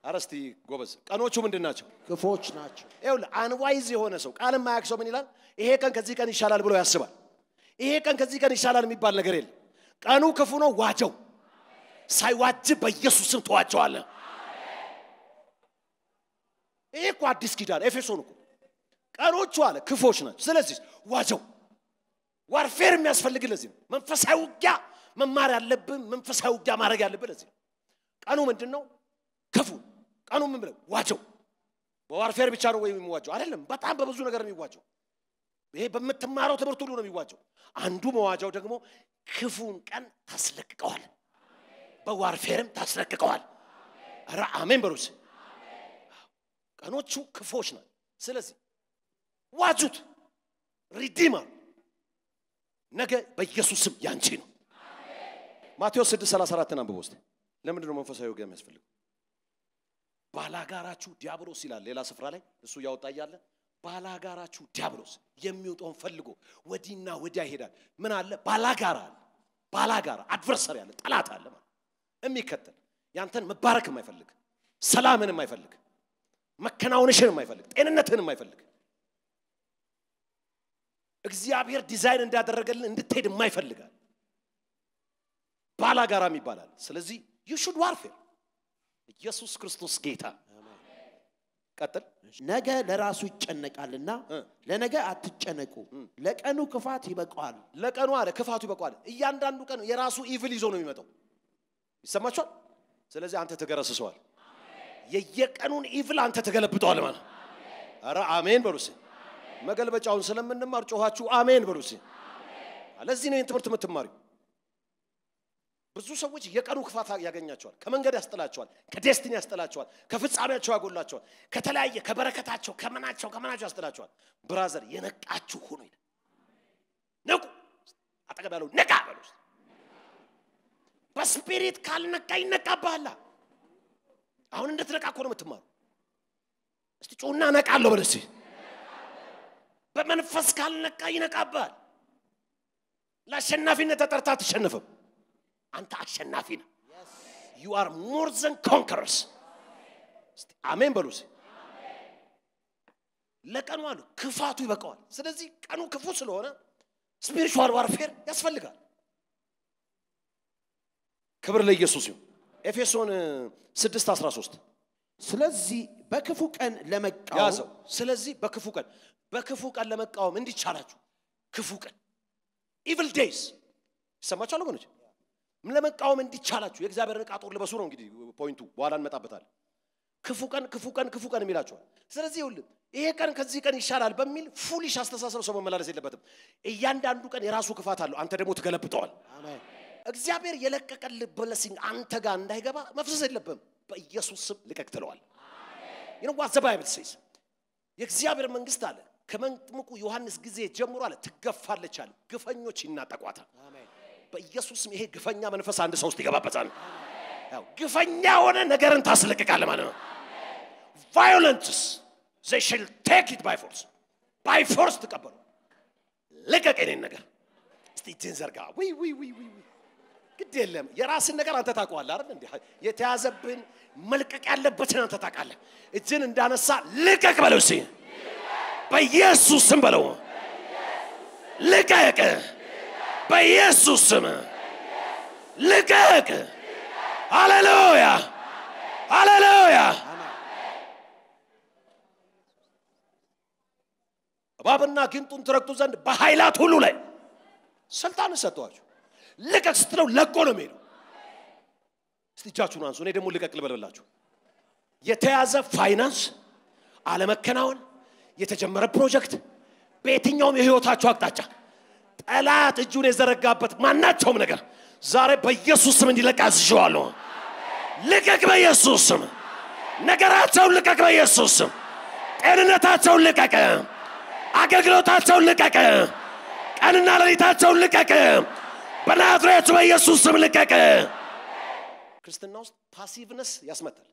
አረስቲ ጎበዝ ቀኖቹ ምንድናቸው ክፎች ናቸው ይኸውልህ አንዋይዝ የሆነ ሰው ቃልም ማያክሰው ምን ይላል ይሄ ቀን ከዚህ ቀን ይሻላል ብሎ ያስባል ይሄ ቀን ከዚህ ቀን ይሻላል የሚባል ነገር የለም ቀኑ ክፉ ነው ዋጀው ሳይዋጅ በኢየሱስም ተዋጀዋለህ ይሄ እኮ አዲስ ኪዳን ኤፌሶን እኮ ቀኖቹ አለ ክፎች ናቸው ስለዚህ ዋጀው ዋርፌር የሚያስፈልግ ለዚህ መንፈሳዊ ውጊያ መማር ያለብን መንፈሳዊ ውጊያ ማድረግ ያለብን ለዚህ ቀኑ ምንድነው ክፉ ቀኑ ምን ብለው ዋጀው በዋርፌር ብቻ ነው ወይ የሚዋጀው አይደለም በጣም በብዙ ነገር ነው የሚዋጀው ይሄ በመተማረው ትምህርት ሁሉ ነው የሚዋጀው አንዱ መዋጃው ደግሞ ክፉን ቀን ታስለቅቀዋል በዋርፌርም ታስለቅቀዋል አረ አሜን በሩስ ቀኖቹ ክፎች ናቸው ስለዚህ ዋጁት ሪዲመር ነገ በኢየሱስ ስም ያንቺ ነው ማቴዎስ 6:34 አንብቦ እስቲ ለምንድን ነው መንፈሳዊ ውጊያ የሚያስፈልገው ባላጋራችሁ ዲያብሎስ ይላል ሌላ ስፍራ ላይ እሱ ያወጣ ይያለ ባላጋራችሁ ዲያብሎስ የሚወጣውን ፈልጎ ወዲና ወዲያ ይሄዳል ምን አለ ባላጋራ አድቨርሰሪ አለ ጠላት አለ ማለት የሚከተል ያንተን መባረክ የማይፈልግ ሰላምን የማይፈልግ መከናወንሽን የማይፈልግ ጤንነትህን የማይፈልግ እግዚአብሔር ዲዛይን እንዳደረገልን እንድትሄድ የማይፈልጋል ባላጋራም ይባላል ስለዚህ you should warfare ኢየሱስ ክርስቶስ ጌታ ቀጥል ነገ ለራሱ ይጨነቃልና ለነገ አትጨነቁ ለቀኑ ክፋት ይበቃዋል ለቀኑ አለ ክፋቱ ይበቃዋል እያንዳንዱ ቀን የራሱ ኢቪል ይዞ ነው የሚመጣው ይሰማችኋል ስለዚህ አንተ ተገረስሰዋል የየቀኑን ኢቪል አንተ ተገለብጠዋል ማለት አረ አሜን በሉስ መገልበጫውን ስለምንማር ጮሃችሁ አሜን በሉስ ለዚህ ነው ትምህርት የምትማሪው ብዙ ሰዎች የቀኑ ክፋት ያገኛቸዋል ከመንገድ ያስጠላቸዋል ከዴስቲኒ ያስጠላቸዋል ከፍጻሜያቸው ያጎላቸዋል ከተለያየ ከበረከታቸው ከመናቸው ያስጠላቸዋል ብራዘር የነቃችሁ ሁኑ ይላል ነቁ አጠገብ ያለው ነቃ በሉስ በስፒሪት ካልነቃ ይነቃባላ አሁን እንድትነቃ እኮ ነው የምትማሩ እስቲ ጮና ነቃለሁ በለሲ በመንፈስ ካልነቃ ይነቃባል ለአሸናፊነት ተጠርታ አትሸነፍም አንተ አሸናፊ ነህ you are more than conquerors አሜን በሉስ ለቀኑ አሉ ክፋቱ ይበቃዋል ስለዚህ ቀኑ ክፉ ስለሆነ ስፒሪቹዋል ዋርፌር ያስፈልጋል ክብር ለኢየሱስ ይሁን ኤፌሶን 6:13 ስለዚህ በክፉ ቀን ለመቃወም ያዘው ስለዚህ በክፉ ቀን ለመቃወም እንዲቻላችሁ ክፉ ቀን evil days ሰማቻለሁ ወገኖች ምን ለመቃወም እንዲቻላችሁ የእግዚአብሔርን ዕቃ ጦር ልበሱ ነው እንግዲህ ፖይንቱ በኋላ እንመጣበታል ክፉ ቀን የሚላችኋል ስለዚህ ይሁን ይሄ ቀን ከዚህ ቀን ይሻላል በሚል ፉሊሽ አስተሳሰብ ሰው መመላለስ የለበትም እያንዳንዱ ቀን የራሱ ክፋት አለው አንተ ደግሞ ትገለብጠዋል አሜን እግዚአብሔር የለቀቀልህ ብለሲንግ አንተ ጋር እንዳይገባ መፍሰስ የለብም በኢየሱስ ስም ልቀቅ ትለዋል you know what the Bible says የእግዚአብሔር መንግስት አለ ከመጥምቁ ዮሐንስ ጊዜ ጀምሮ አለ ትገፋለች አለ ግፈኞች ይናጠቋታል አሜን በኢየሱስ ስም ይሄ ግፈኛ መንፈስ አንድ ሰው ውስጥ ይገባበታል ያው ግፈኛ ሆነ ነገርን ታስለቅቃለህ ማለት ነው violence they shall take it by force ተቀበሉ ልቀቅ የኔን ነገር እስቲ እጅን ዘርጋ ዊ ግድ የለም የራስን ነገር አንተ ታውቀዋለህ አይደል እንዴ የተያዘብን መልቀቅ ያለበትን አንተ ታውቃለህ እጅን እንዳነሳ ልቀቅ በለው እስቲ በኢየሱስ ስም በለው ልቀቅ በኢየሱስ ስም ልቀቅ ሃሌሉያ ሃሌሉያ እባብና ጊንጡን ትረግጡ ዘንድ በኃይላት ሁሉ ላይ ስልጣን ሰጥቷችሁ ልቀቅ ስትለው ለቆ ነው የሚሄደው እጃችሁን አንሱ እኔ ደግሞ ልቀቅል በለላችሁ የተያዘ ፋይናንስ አለመከናወን የተጀመረ ፕሮጀክት በየትኛውም የህይወታችሁ አቅጣጫ ጠላት እጁን የዘረጋበት ማናቸውም ነገር ዛሬ በኢየሱስ ስም እንዲለቅ አዝዣለሁ ልቀቅ በኢየሱስ ስም ነገራቸውን ልቀቅ በኢየሱስ ስም ጤንነታቸውን ልቀቅ አገልግሎታቸውን ልቀቅ ቀንና ሌሊታቸውን ልቀቅ በናዝሬቱ በኢየሱስ ስም ልቀቅ ክርስትና ውስጥ ፓሲቭነስ ያስመጣል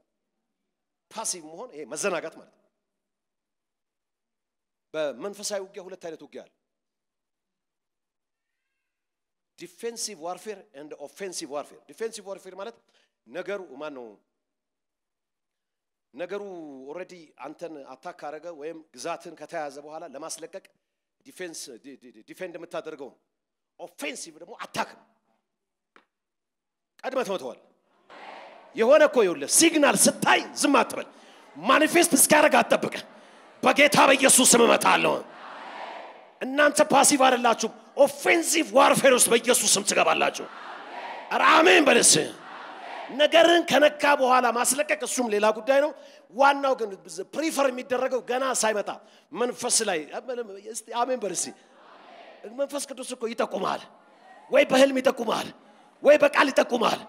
ፓሲቭ መሆን ይሄ መዘናጋት ማለት በመንፈሳዊ ውጊያ ሁለት አይነት ውጊያ አለ ዲፌንሲቭ ዋርፌር and offensive warfare ዲፌንሲቭ ዋርፌር ማለት ነገሩ ማን ነው ነገሩ ኦሬዲ አንተን አታክ አረገ ወይም ግዛትን ከተያዘ በኋላ ለማስለቀቅ ዲፌንድ የምታደርገው ኦፌንሲቭ ደግሞ አታክ ቀድመህ ተወተዋል የሆነ እኮ ይኸውልህ ሲግናል ስታይ ዝም አትበል ማኒፌስት እስካረጋ አትጠብቅ በጌታ በኢየሱስ ስም እመታለሁ እናንተ ፓሲቭ አይደላችሁ ኦፌንሲቭ ዋርፌር ውስጥ በኢየሱስ ስም ትገባላችሁ አሜን በለስ ነገርን ከነካ በኋላ ማስለቀቅ እሱም ሌላ ጉዳይ ነው ዋናው ግን ፕሪፈር የሚደረገው ገና ሳይመጣ መንፈስ ላይ አሜን በለስ መንፈስ ቅዱስ እኮ ይጠቁማል ወይ በህልም ይጠቁማል ወይ በቃል ይጠቁማል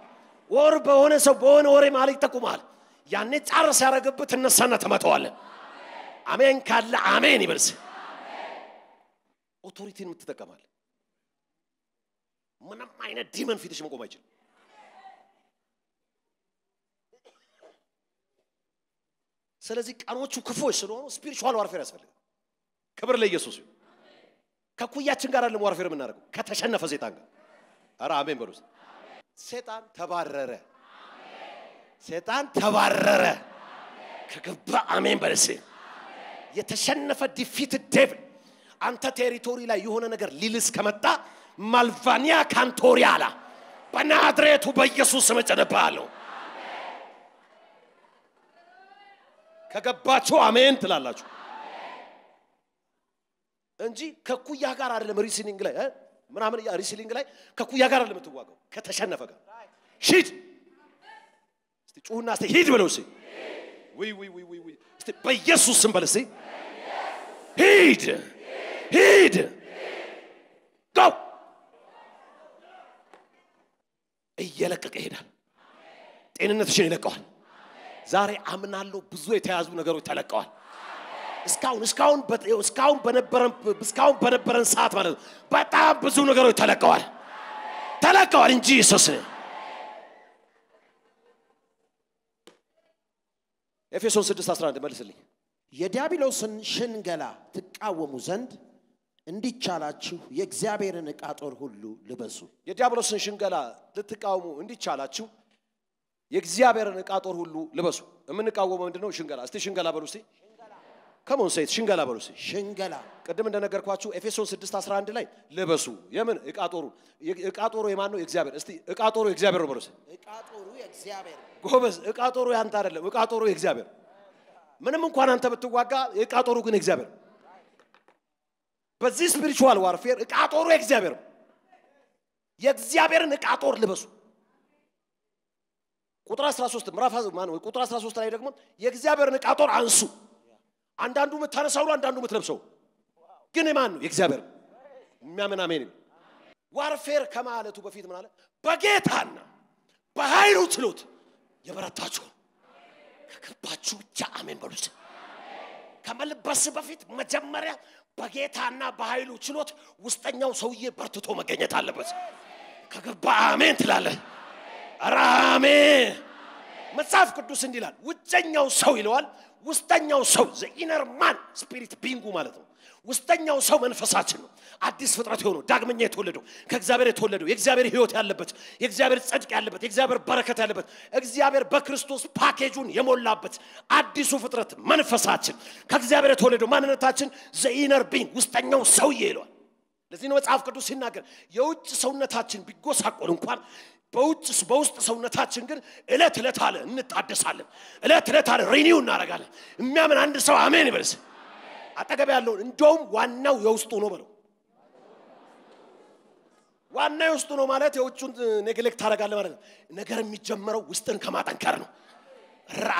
ወር በሆነ ሰው በሆነ ወሬ ማለት ይጠቁማል ያኔ ጫርስ ያረጋግበት ተነሳና ተመተዋል አሜን ካለ አሜን ይበልስ ኦቶሪቲን ምትጠቀማል ምንም አይነት ዲመን ፊትሽ መቆም አይችልም ስለዚህ ቀኖቹ ክፉዎች ስለሆኑ ስፒሪቹዋል ዋርፌር ያስፈልጋል ክብር ለኢየሱስ ይሁን ከኩያችን ጋር አይደለም ዋርፌር የምናደርገው ከተሸነፈ ሰይጣን ጋር አረ አሜን በሉስ ሰይጣን ተባረረ ሰይጣን ተባረረ ከገባ አሜን በለስ የተሸነፈ ዲፊትድ ዴቪል አንተ ቴሪቶሪ ላይ የሆነ ነገር ሊልስ ከመጣ ማልቫኒያ ካንቶሪያላ በናዝሬቱ በኢየሱስ ስም ጨነባለሁ ከገባችሁ አሜን ትላላችሁ እንጂ ከኩያ ጋር አይደለም ሪሲሊንግ ላይ ምናምን ያ ሪሲሊንግ ላይ ከኩያ ጋር አይደለም ተዋጋው ከተሸነፈ ጋር ሂድ እስቲ ጩሁና እስቲ ሂድ በለው እስቲ ወይ እስቲ በኢየሱስ ስም በለው እስቲ ሂድ ሂድ go እየለቀቀ ይሄዳል ጤንነትሽን ይለቀዋል ዛሬ አምናለሁ ብዙ የተያዙ ነገሮች ተለቀዋል እስካሁን በነበረን ሰዓት ማለት ነው በጣም ብዙ ነገሮች ተለቀዋል እንጂ ኢየሱስ ኤፌሶን 6:11 መልስልኝ የዲያብሎስን ሽንገላ ትቃወሙ ዘንድ እንዲቻላችሁ የእግዚአብሔርን ዕቃ ጦር ሁሉ ልበሱ የዲያብሎስን ሽንገላ ልትቃወሙ እንዲቻላችሁ የእግዚአብሔርን ዕቃ ጦር ሁሉ ልበሱ እምንቃወመው ምንድነው ሽንገላ እስቲ ሽንገላ በሉ እስቲ come on say it ሽንገላ በሉ እስቲ ሽንገላ ቀደም እንደነገርኳችሁ ኤፌሶን 6:11 ላይ ልበሱ የምን ዕቃ ጦሩ የማን ነው የእግዚአብሔር እስቲ ዕቃ ጦሩ የእግዚአብሔር ነው በሉ እስቲ ዕቃ ጦሩ የእግዚአብሔር ጎበዝ ዕቃ ጦሩ ያንተ አይደለም ዕቃ ጦሩ የእግዚአብሔር ምንም እንኳን አንተ ብትዋጋ ዕቃ ጦሩ ግን የእግዚአብሔር በዚህ ስፒሪቹዋል ዋርፌር ዕቃ ጦሩ የእግዚአብሔር የእግዚአብሔርን ዕቃ ጦር ልበሱ ቁጥር 13 ምዕራፍ ማን ነው ቁጥር 13 ላይ ደግሞ የእግዚአብሔርን ዕቃ ጦር አንሱ አንዳንዱ መታነሳው አንዳንዱ መትለብሰው ግን ማን ነው የእግዚአብሔር የሚያምን አሜን ዋርፌር ከማለቱ በፊት ምን አለ በጌታና በኃይሉ ችሎት የበረታችሁ ከገባችሁ ብቻ አሜን በሉት ከመልበስ በፊት መጀመሪያ በጌታና በኃይሉ ችሎት ውስጠኛው ሰውዬ በርትቶ መገኘት አለበት ከገባ አሜን ትላለህ አሜን መጽሐፍ ቅዱስ እንዲላል ውጨኛው ሰው ይለዋል ውስጠኛው ሰው the inner man spirit ቢንጉ ማለት ነው ውስጠኛው ሰው መንፈሳችን ነው አዲስ ፍጥረት ሆኖ ዳግመኛ የተወለደው ከእግዚአብሔር የተወለደው የእግዚአብሔር ሕይወት ያለበት የእግዚአብሔር ጽድቅ ያለበት የእግዚአብሔር በረከት ያለበት እግዚአብሔር በክርስቶስ ፓኬጁን የሞላበት አዲሱ ፍጥረት መንፈሳችን ከእግዚአብሔር የተወለደው ማንነታችን the inner being ውስጠኛው ሰው ይለዋል ለዚህ ነው መጽሐፍ ቅዱስ ሲናገር የውጭ ሰውነታችን ቢጎሳቆል እንኳን በውስጥ ሰውነታችን ግን እለት አለ እንታደሳለን እለት አለ ሪኒው እናረጋለን የሚያምን አንድ ሰው አሜን ይበልስ አጠገብ ያለው እንደውም ዋናው የውስጡ ነው በለው ዋና ውስጥ ነው ማለት የውጭውን ኔግሌክት ታረጋለ ማለት ነው ነገር የሚጀምረው ውስጥን ከማጠንከር ነው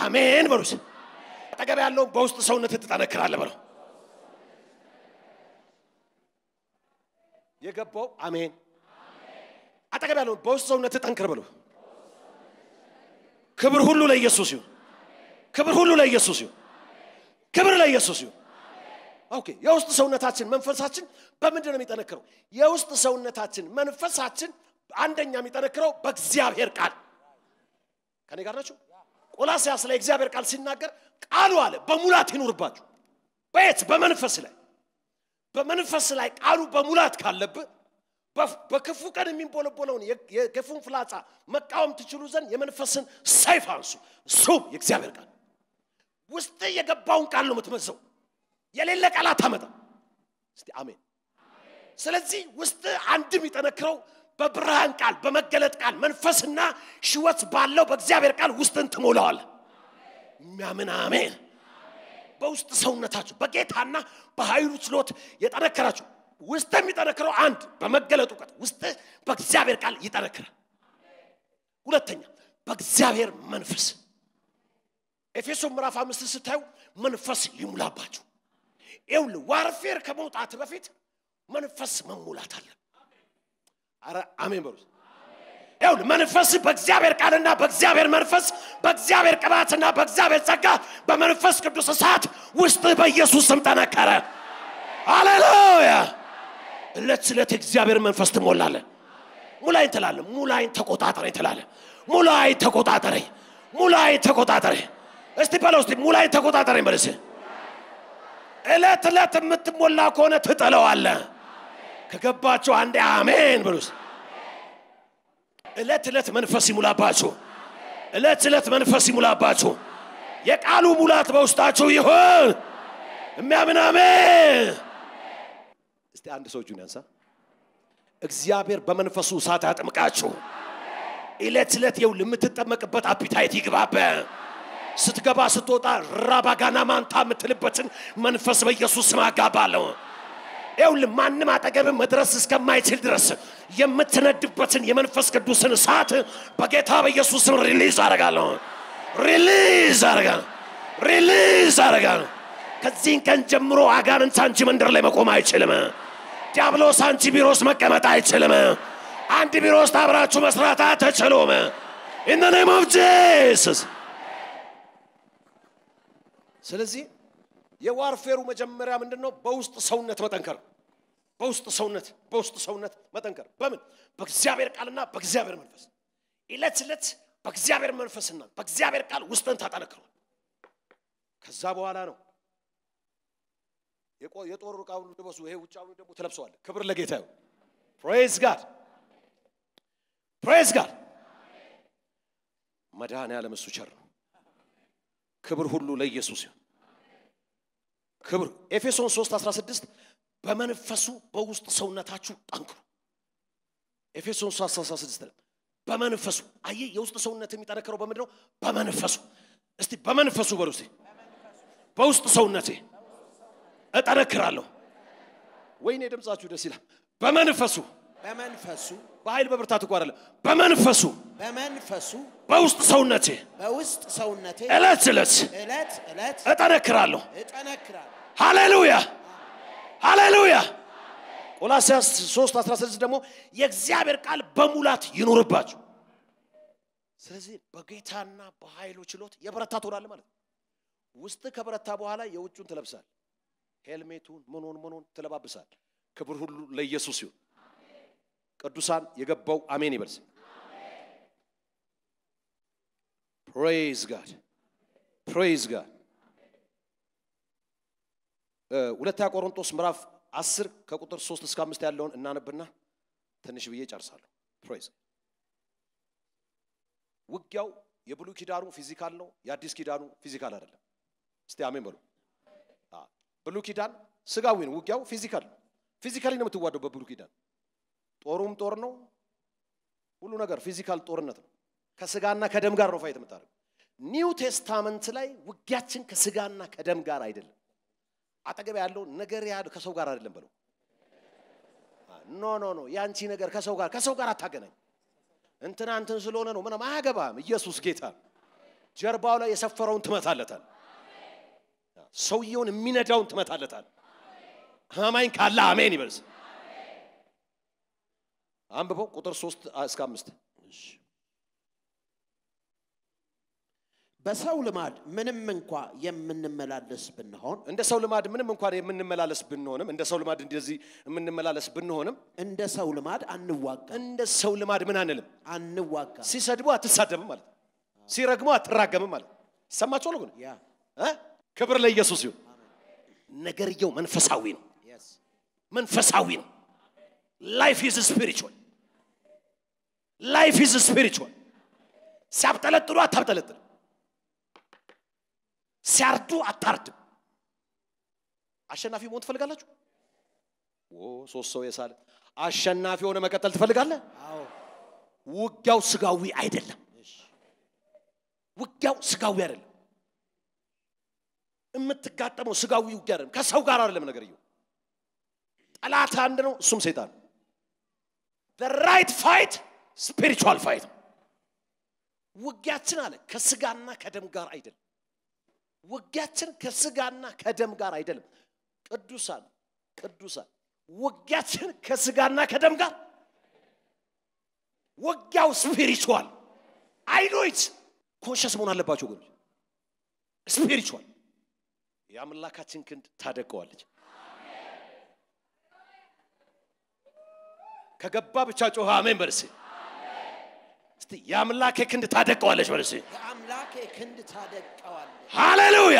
አሜን በሉስ አጠገብ ያለው በውስጥ ሰውነት ተጠነክራለ በለው የገባው አሜን አጠገብ ያለው በውስጥ ሰውነት ተጠንክር በለው ክብር ሁሉ ለኢየሱስ ይሁን ክብር ሁሉ ለኢየሱስ ይሁን ክብር ለኢየሱስ ይሁን ኦኬ የውስጥ ሰውነታችን መንፈሳችን በምንድን ነው የሚጠነክረው የውስጥ ሰውነታችን መንፈሳችን አንደኛ የሚጠነክረው በእግዚአብሔር ቃል ከኔ ጋር ናችሁ ቆላስይስ ላይ እግዚአብሔር ቃል ሲናገር ቃሉ አለ በሙላት ይኑርባችሁ በየት በመንፈስ ላይ ቃሉ በሙላት ካለበት በክፉ ቀን የሚንቦለቦለውን የክፉን ፍላጻ መቃወም ትችሉ ዘንድ የመንፈስን ሰይፍ አንሱ እሱ የእግዚአብሔር ቃል ውስጥ የገባውን ቃል ነው የምትመዘው የሌለ ቃላት አመጣ እስቲ አሜን ስለዚህ ውስጥ አንድም ይጠነክረው በብርሃን ቃል በመገለጥ ቃል መንፈስና ሽወት ባለው በእግዚአብሔር ቃል ውስጥን ትሞላዋል የሚያምን አሜን በውስጥ ሰውነታችሁ በጌታና በኃይሉ ችሎት የጠነከራችሁ ውስጥ የሚጠነክረው አንድ በመገለጡ ቃል ውስጥ በእግዚአብሔር ቃል ይጠነክራል ሁለተኛ በእግዚአብሔር መንፈስ ኤፌሶን ምዕራፍ 5 ስታዩ መንፈስ ይሙላባችሁ ኤውል ዋርፌር ከመውጣት በፊት መንፈስ መሙላት አለ አረ አሜን በሉ ኤውል መንፈስ በእግዚአብሔር ቃልና በእግዚአብሔር መንፈስ በእግዚአብሔር ቅባትና በእግዚአብሔር ጸጋ በመንፈስ ቅዱስ እሳት ውስጥ በኢየሱስ ስም ተነከረ ሃሌሉያ ለጽለት እግዚአብሔር መንፈስ ትሞላለ ሙላይን ተላለ ሙላይን ተቆጣጣሪ ተላለ ሙላይን ተቆጣጣሪ እስቲ በለው እስቲ ሙላይን ተቆጣጣሪ ማለት እለት የምትሞላ ከሆነ ትጠለዋለ ከገባችሁ አንዴ አሜን በሉስ እለት መንፈስ ይሙላባችሁ እለት መንፈስ ይሙላባችሁ የቃሉ ሙላት በውስጣችሁ ይሁን የሚያምን አሜን እስቲ አንድ ሰው እጁን ያንሳ እግዚአብሔር በመንፈሱ እሳት ያጥምቃችሁ እለት የው ለምትጠመቅበት አፒታይት ይግባበ ስትገባ ስትወጣ ራባጋና ማንታ ምትልበትን መንፈስ በኢየሱስ ስም አጋባለሁ ኤውል ማንንም አጠገብ መድረስ እስከማይችል ድረስ የምትነድበትን የመንፈስ ቅዱስን እሳት በጌታ በኢየሱስ ስም ሪሊዝ አረጋለሁ ከዚህን ቀን ጀምሮ አጋንንት አንቺ መንደር ላይ መቆም አይችልም ዲያብሎስ አንቺ ቢሮስ መቀመጥ አይችልም አንድ ቢሮስ ታብራችሁ መስራት አትችሉም in the name of Jesus ስለዚህ የዋርፌሩ መጀመሪያ ምንድነው በውስጥ ሰውነት መጠንከር በውስጥ ሰውነት መጠንከር በምን በእግዚአብሔር ቃልና በእግዚአብሔር መንፈስ እለት በእግዚአብሔር መንፈስና በእግዚአብሔር ቃል ውስጥን ታጠነክሩ ከዛ በኋላ ነው የጦር ዕቃውን ልበሱ ይሄ ውጫውን ደግሞ ተለብሰዋል ክብር ለጌታ ይሁን praise God መድኃኔዓለም እሱ ቸር ነው ክብር ሁሉ ለኢየሱስ ይሁን ክብር ኤፌሶን 3:16 በመንፈሱ በውስጥ ሰውነታችሁ ጠንክሩ ኤፌሶን 3:16 በመንፈሱ አይ የውስጥ ሰውነት የሚጠነክረው በመድነው በመንፈሱ እስቲ በመንፈሱ በሉሲ በውስጥ ሰውነቴ እጠነክራለሁ ወይኔ ድምጻችሁ ደስ ይላል በመንፈሱ በኃይል በብርታት እኮ አይደለም በመንፈሱ በውስጥ ሰውነቴ እለት እጠነክራለሁ ሃሌሉያ ቆላስይስ 3:16 ደግሞ የእግዚአብሔር ቃል በሙላት ይኑርባችሁ ስለዚህ በጌታና በኃይሉ ችሎት የበረታ ትሆናለህ ማለት ውስጥ ከበረታ በኋላ የውጭውን ትለብሳል ሄልሜቱን ምኑን ትለባብሳል ክብር ሁሉ ለኢየሱስ ይሁን ቅዱሳን የገባው አሜን ይበልስ praise God ሁለተኛ ቆሮንቶስ ምዕራፍ 10 ከቁጥር 3 እስከ 5 ያለውን እናነብና ትንሽ ብዬ ጨርሳለሁ praise ውጊያው የብሉይ ኪዳኑ ፊዚካል ነው የአዲስ ኪዳኑ ፊዚካል አይደለም እስቲ አሜን በሉ ብሉይ ኪዳን ስጋዊ ነው ውጊያው ፊዚካሊ ነው የምትዋደው በብሉይ ኪዳን ጦሩም ጦር ነው ሁሉ ነገር ፊዚካል ጦርነት ነው ከስጋና ከደም ጋር ነው ፋይት የምታደርገው ኒው ቴስታመንት ላይ ውጊያችን ከስጋና ከደም ጋር አይደለም አጠገብ ያለው ነገር ያለው ከሰው ጋር አይደለም በለው ኖ ያንቺ ነገር ከሰው ጋር አታገናኝ እንትን ስለሆነ ነው ምንም አያገባም ኢየሱስ ጌታ ጀርባው ላይ የሰፈረውን ትመታለታል ሰውየውን የሚነዳውን ትመታለታል አማኝ ካለ አሜን ይበልስ አንብበው ቁጥር 3 እስከ 5 በሰው ልማድ ምንም እንኳን የምንመላለስ ብንሆን እንደ ሰው ልማድ ምንም እንኳን የምንመላለስ ብንሆንም እንደ ሰው ልማድ እንደዚህ የምንመላለስ ብንሆንም እንደ ሰው ልማድ አንዋጋ እንደ ሰው ልማድ ምን አንልም አንዋጋ ሲሰድቡ አትሳደብም ማለት ሲረግሙ አትራገምም ማለት ሰማችሁ ነው ያ ክብር ለኢየሱስ ይሁን ነገርየው መንፈሳዊ ነው መንፈሳዊ ነው life is spiritual ሲያብጠለጥሉ አታብጠለጥል ሲያርዱ አታርድ አሸናፊ መሆን ትፈልጋላችሁ ሶስት ሰው የሳለ አሸናፊ ሆነ መቀጠል ትፈልጋለህ አዎ ውጊያው ስጋዊ አይደለም እምትጋጠመው ስጋዊ ውጊያ አይደለም ከሰው ጋር አይደለም ነገርየው ጠላት አንድ ነው እሱም ሰይጣን the right fight spiritual fight ውጊያችን አለ ከስጋና ከደም ጋር አይደለም ውጊያችን ከስጋና ከደም ጋር አይደለም ቅዱሳን ውጊያችን ከስጋና ከደም ጋር ውጊያው ስፒሪቹዋል I know it ኮንሺየስ መሆን አለባችሁ ግን ስፒሪቹዋል ያምላካችን ክንድ ታደቀዋለች ከገባ ብቻ ጮህ አሜን በርሲ እስቲ ያምላኬ ክንድ ታደቀዋለች በርሲ ያምላኬ ክንድ ታደቀዋለች ሃሌሉያ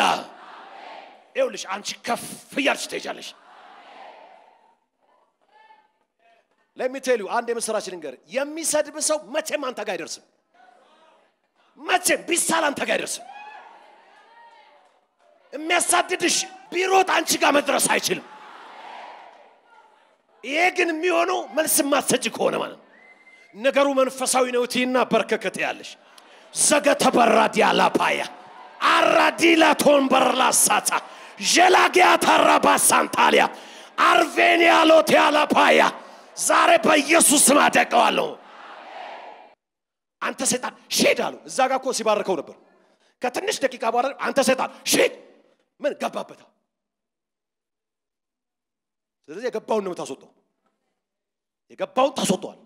ይኸውልሽ አንቺ ከፍ ያልሽ ትሄጃለሽ let me tell you አንድ የምስራች ልንገር የሚሰድብ ሰው መቼም አንተ ጋር አይደርስም መቼም ቢሳል አንተ ጋር አይደርስም የሚያሳድድሽ ቢሮጥ አንቺ ጋር መድረስ አይችልም ይሄ ግን የሚሆነው መልስ ማሰጭ ከሆነ ማለት ነገሩ መንፈሳዊ ነው ቲና በርከከተ ያለሽ ዘገተ በራዲያ ላፓያ አራዲላ ቶንበርላሳታ ጀላጊያ ተራባሳንታሊያ አርቬኒያ ሎቲያ ላፓያ ዛሬ በኢየሱስ ስም አደቀዋለሁ አንተ ሰይጣን ሼድ አሉ እዛ ጋር እኮ ሲባርከው ነበር ከትንሽ ደቂቃ በኋላ አንተ ሰይጣን ሼድ ምን ገባበታ ስለዚህ የገባውን ነው ታስወጣው የገባውን ታስወጣዋል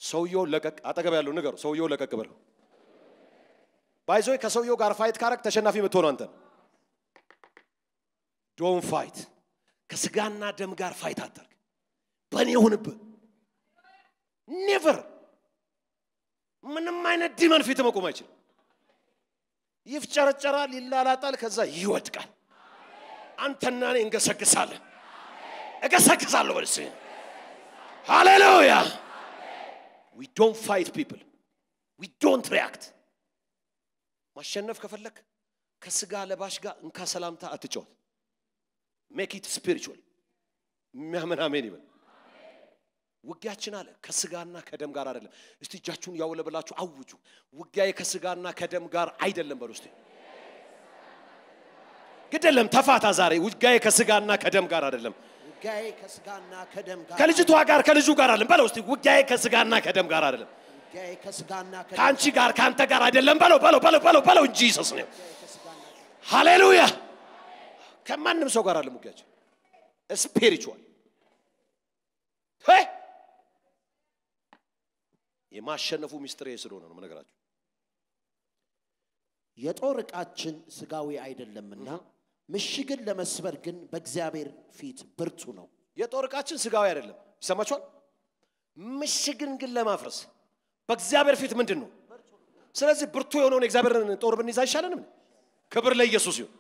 ሰውየው ለቀቅ አጠገብ ያለው ነገር ሰውየው ለቀቅ በለው ባይዞይ ከሰውየው ጋር ፋይት ካረክ ተሸናፊ የምትሆነው አንተ ዶንት ፋይት ከስጋና ደም ጋር ፋይት አታርግ በኔ ሆነብህ ኔቨር ምንም አይነት ዲመን ፊት መቆም አይችልም ይፍጨረጨራል ይላላጣል ከዛ ይወድቃል አንተና እኔ እንገሰግሳለን እገሰግሳለሁ በልስ hallelujah we don't fight people we don't react ማሸነፍ ከፈለክ ከስጋ ለባሽ ጋር እንካ ሰላምታ አትጫወት make it spiritual የሚያምን አሜን ይበል ውጊያችን አለ ከስጋና ከደም ጋር አይደለም እስቲ እጃችሁን ያወለበላችሁ አውጁ ውጊያዬ ከስጋና ከደም ጋር አይደለም በሉ እስቲ ግደለም ተፋታ ዛሬ ውጊያዬ ከስጋና ከደም ጋር አይደለም ውጊያዬ ከስጋና ከደም ጋር ከልጅቷ ጋር ከልጁ ጋር አይደለም በለው እስቲ ውጊያዬ ከስጋና ከደም ጋር አይደለም ውጊያዬ ከስጋና ከደም ካንቺ ጋር ካንተ ጋር አይደለም በለው እንጂ ኢየሱስ ነው ሃሌሉያ ከማንም ሰው ጋር አይደለም ውጊያችን ስፒሪቹዋል የማሸነፉ ሚስጥር ስለሆነ ነው መነግራችሁ የጦር ዕቃችን ስጋዊ አይደለምና ምሽግን ለመስበር ግን በእግዚአብሔር ፊት ብርቱ ነው የጦር ዕቃችን ስጋዊ አይደለም ይሰማችኋል ምሽግን ግን ለማፍረስ በእግዚአብሔር ፊት ምንድነው ስለዚህ ብርቱ የሆነውን የእግዚአብሔርን ጦር ብንይዝ አይሻለንም ክብር ለኢየሱስ ይሁን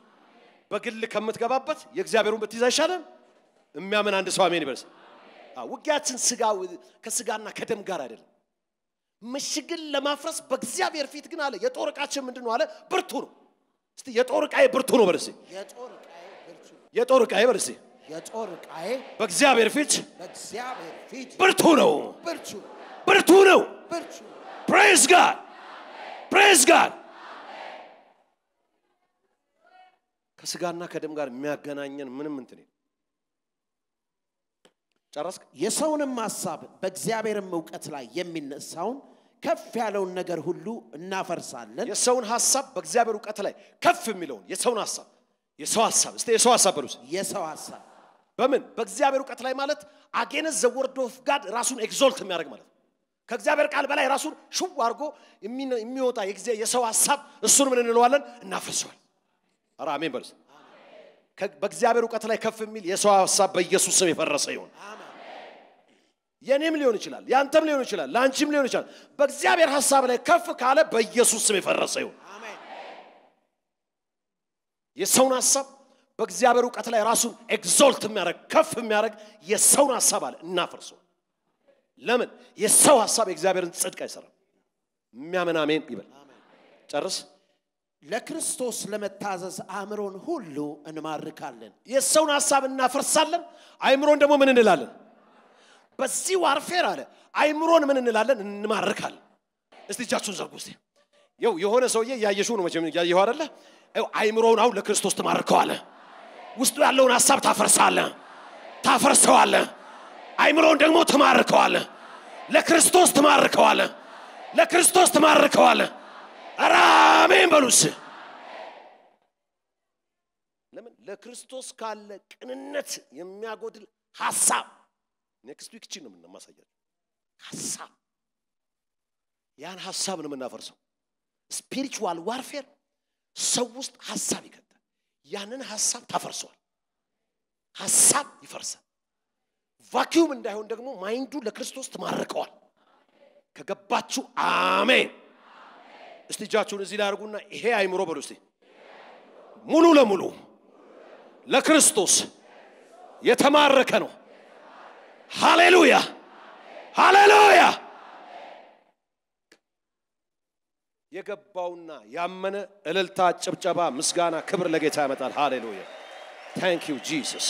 በግል ከምትገባበት የእግዚአብሔሩን ብትይዝ አይሻለም የሚያምን አንድ ሰው አሜን ይበል ውጊያችን ከስጋና ከደም ጋር አይደለም ምሽግን ለማፍረስ በእግዚአብሔር ፊት ግን አለ የጦር ዕቃችን ምንድነው አለ ብርቱ ነው እስቲ የጦር ዕቃዬ ብርቱ ነው በርሲ የጦር ዕቃዬ በርሲ የጦር ዕቃዬ በእግዚአብሔር ፊት ብርቱ ነው praise God ከስጋና ከደም ጋር የሚያገናኘን ምንም እንትን ጨረስክ? የሰውንም ሐሳብ በእግዚአብሔርም ዕውቀት ላይ የሚነሳውን ከፍ ያለውን ነገር ሁሉ እናፈርሳለን። የሰውን ሐሳብ በእግዚአብሔር ዕውቀት ላይ ከፍ የሚለውን የሰው ሐሳብ እስቲ የሰው ሐሳብ በሉስ። የሰው ሐሳብ በምን? በእግዚአብሔር ዕውቀት ላይ ማለት against the word of God ራሱን ኤግዞልት የሚያደርግ ማለት ነው። ከእግዚአብሔር ቃል በላይ ራሱን ሽው አድርጎ የሚወጣ የሰው ሐሳብ እሱን ምን እንለዋለን? እናፈርሰዋል። ኧረ አሜን በሉስ። በእግዚአብሔር ዕውቀት ላይ ከፍ የሚል የሰው ሐሳብ በኢየሱስ ስም የፈረሰ ይሁን። የኔም ሊሆን ይችላል፣ ያንተም ሊሆን ይችላል፣ ላንቺም ሊሆን ይችላል። በእግዚአብሔር ሐሳብ ላይ ከፍ ካለ በኢየሱስ ስም የፈረሰ ይሁን። አሜን። የሰውን ሐሳብ በእግዚአብሔር ዕውቀት ላይ ራሱን ኤግዞልት የሚያደርግ ከፍ የሚያደርግ የሰውን ሐሳብ አለ እናፈርሰው። ለምን? የሰው ሐሳብ የእግዚአብሔርን ጽድቅ አይሰራም። የሚያምን አሜን ይበል። ጨርስ። ለክርስቶስ ለመታዘዝ አእምሮን ሁሉ እንማርካለን። የሰውን ሐሳብ እናፈርሳለን፣ አእምሮን ደግሞ ምን እንላለን? በዚህ ዋርፌር አለ አእምሮን ምን እንላለን? እንማርካለን። እስቲ እጃችሁን ዘርጉ። እስቲ የሆነ ሰውዬ ያየሽው ነው መቼም ያየው አይደለ? አእምሮን አሁን ለክርስቶስ ተማርከዋለ። ውስጡ ያለውን ሐሳብ ታፈርሰዋለ። አእምሮን ደግሞ ተማርከዋለ። ለክርስቶስ ተማርከዋለ። አሜን በሉስ። ለምን? ለክርስቶስ ካለ ቅንነት የሚያጎድል ሐሳብ ኔክስት ዊክ ነው የምናሳያችሁ። ሐሳብ ያን ሐሳብ ነው የምናፈርሰው። ስፒሪቹዋል ዋርፌር ሰው ውስጥ ሐሳብ ይከታል። ያንን ሐሳብ ታፈርሰዋል። ሐሳብ ይፈርሳል። ቫኪዩም እንዳይሆን ደግሞ ማይንዱ ለክርስቶስ ተማርከዋል። ከገባችሁ አሜን። እስቲ እጃችሁን እዚህ ላይ አድርጉና ይሄ አእምሮ በሉ እስቲ ሙሉ ለሙሉ ለክርስቶስ የተማረከ ነው። ሃሌሉያ ሃሌሉያ። የገባውና ያመነ እልልታ፣ ጭብጨባ፣ ምስጋና፣ ክብር ለጌታ ያመጣል። ሃሌሉያ። ታንክ ዩ ጂሰስ።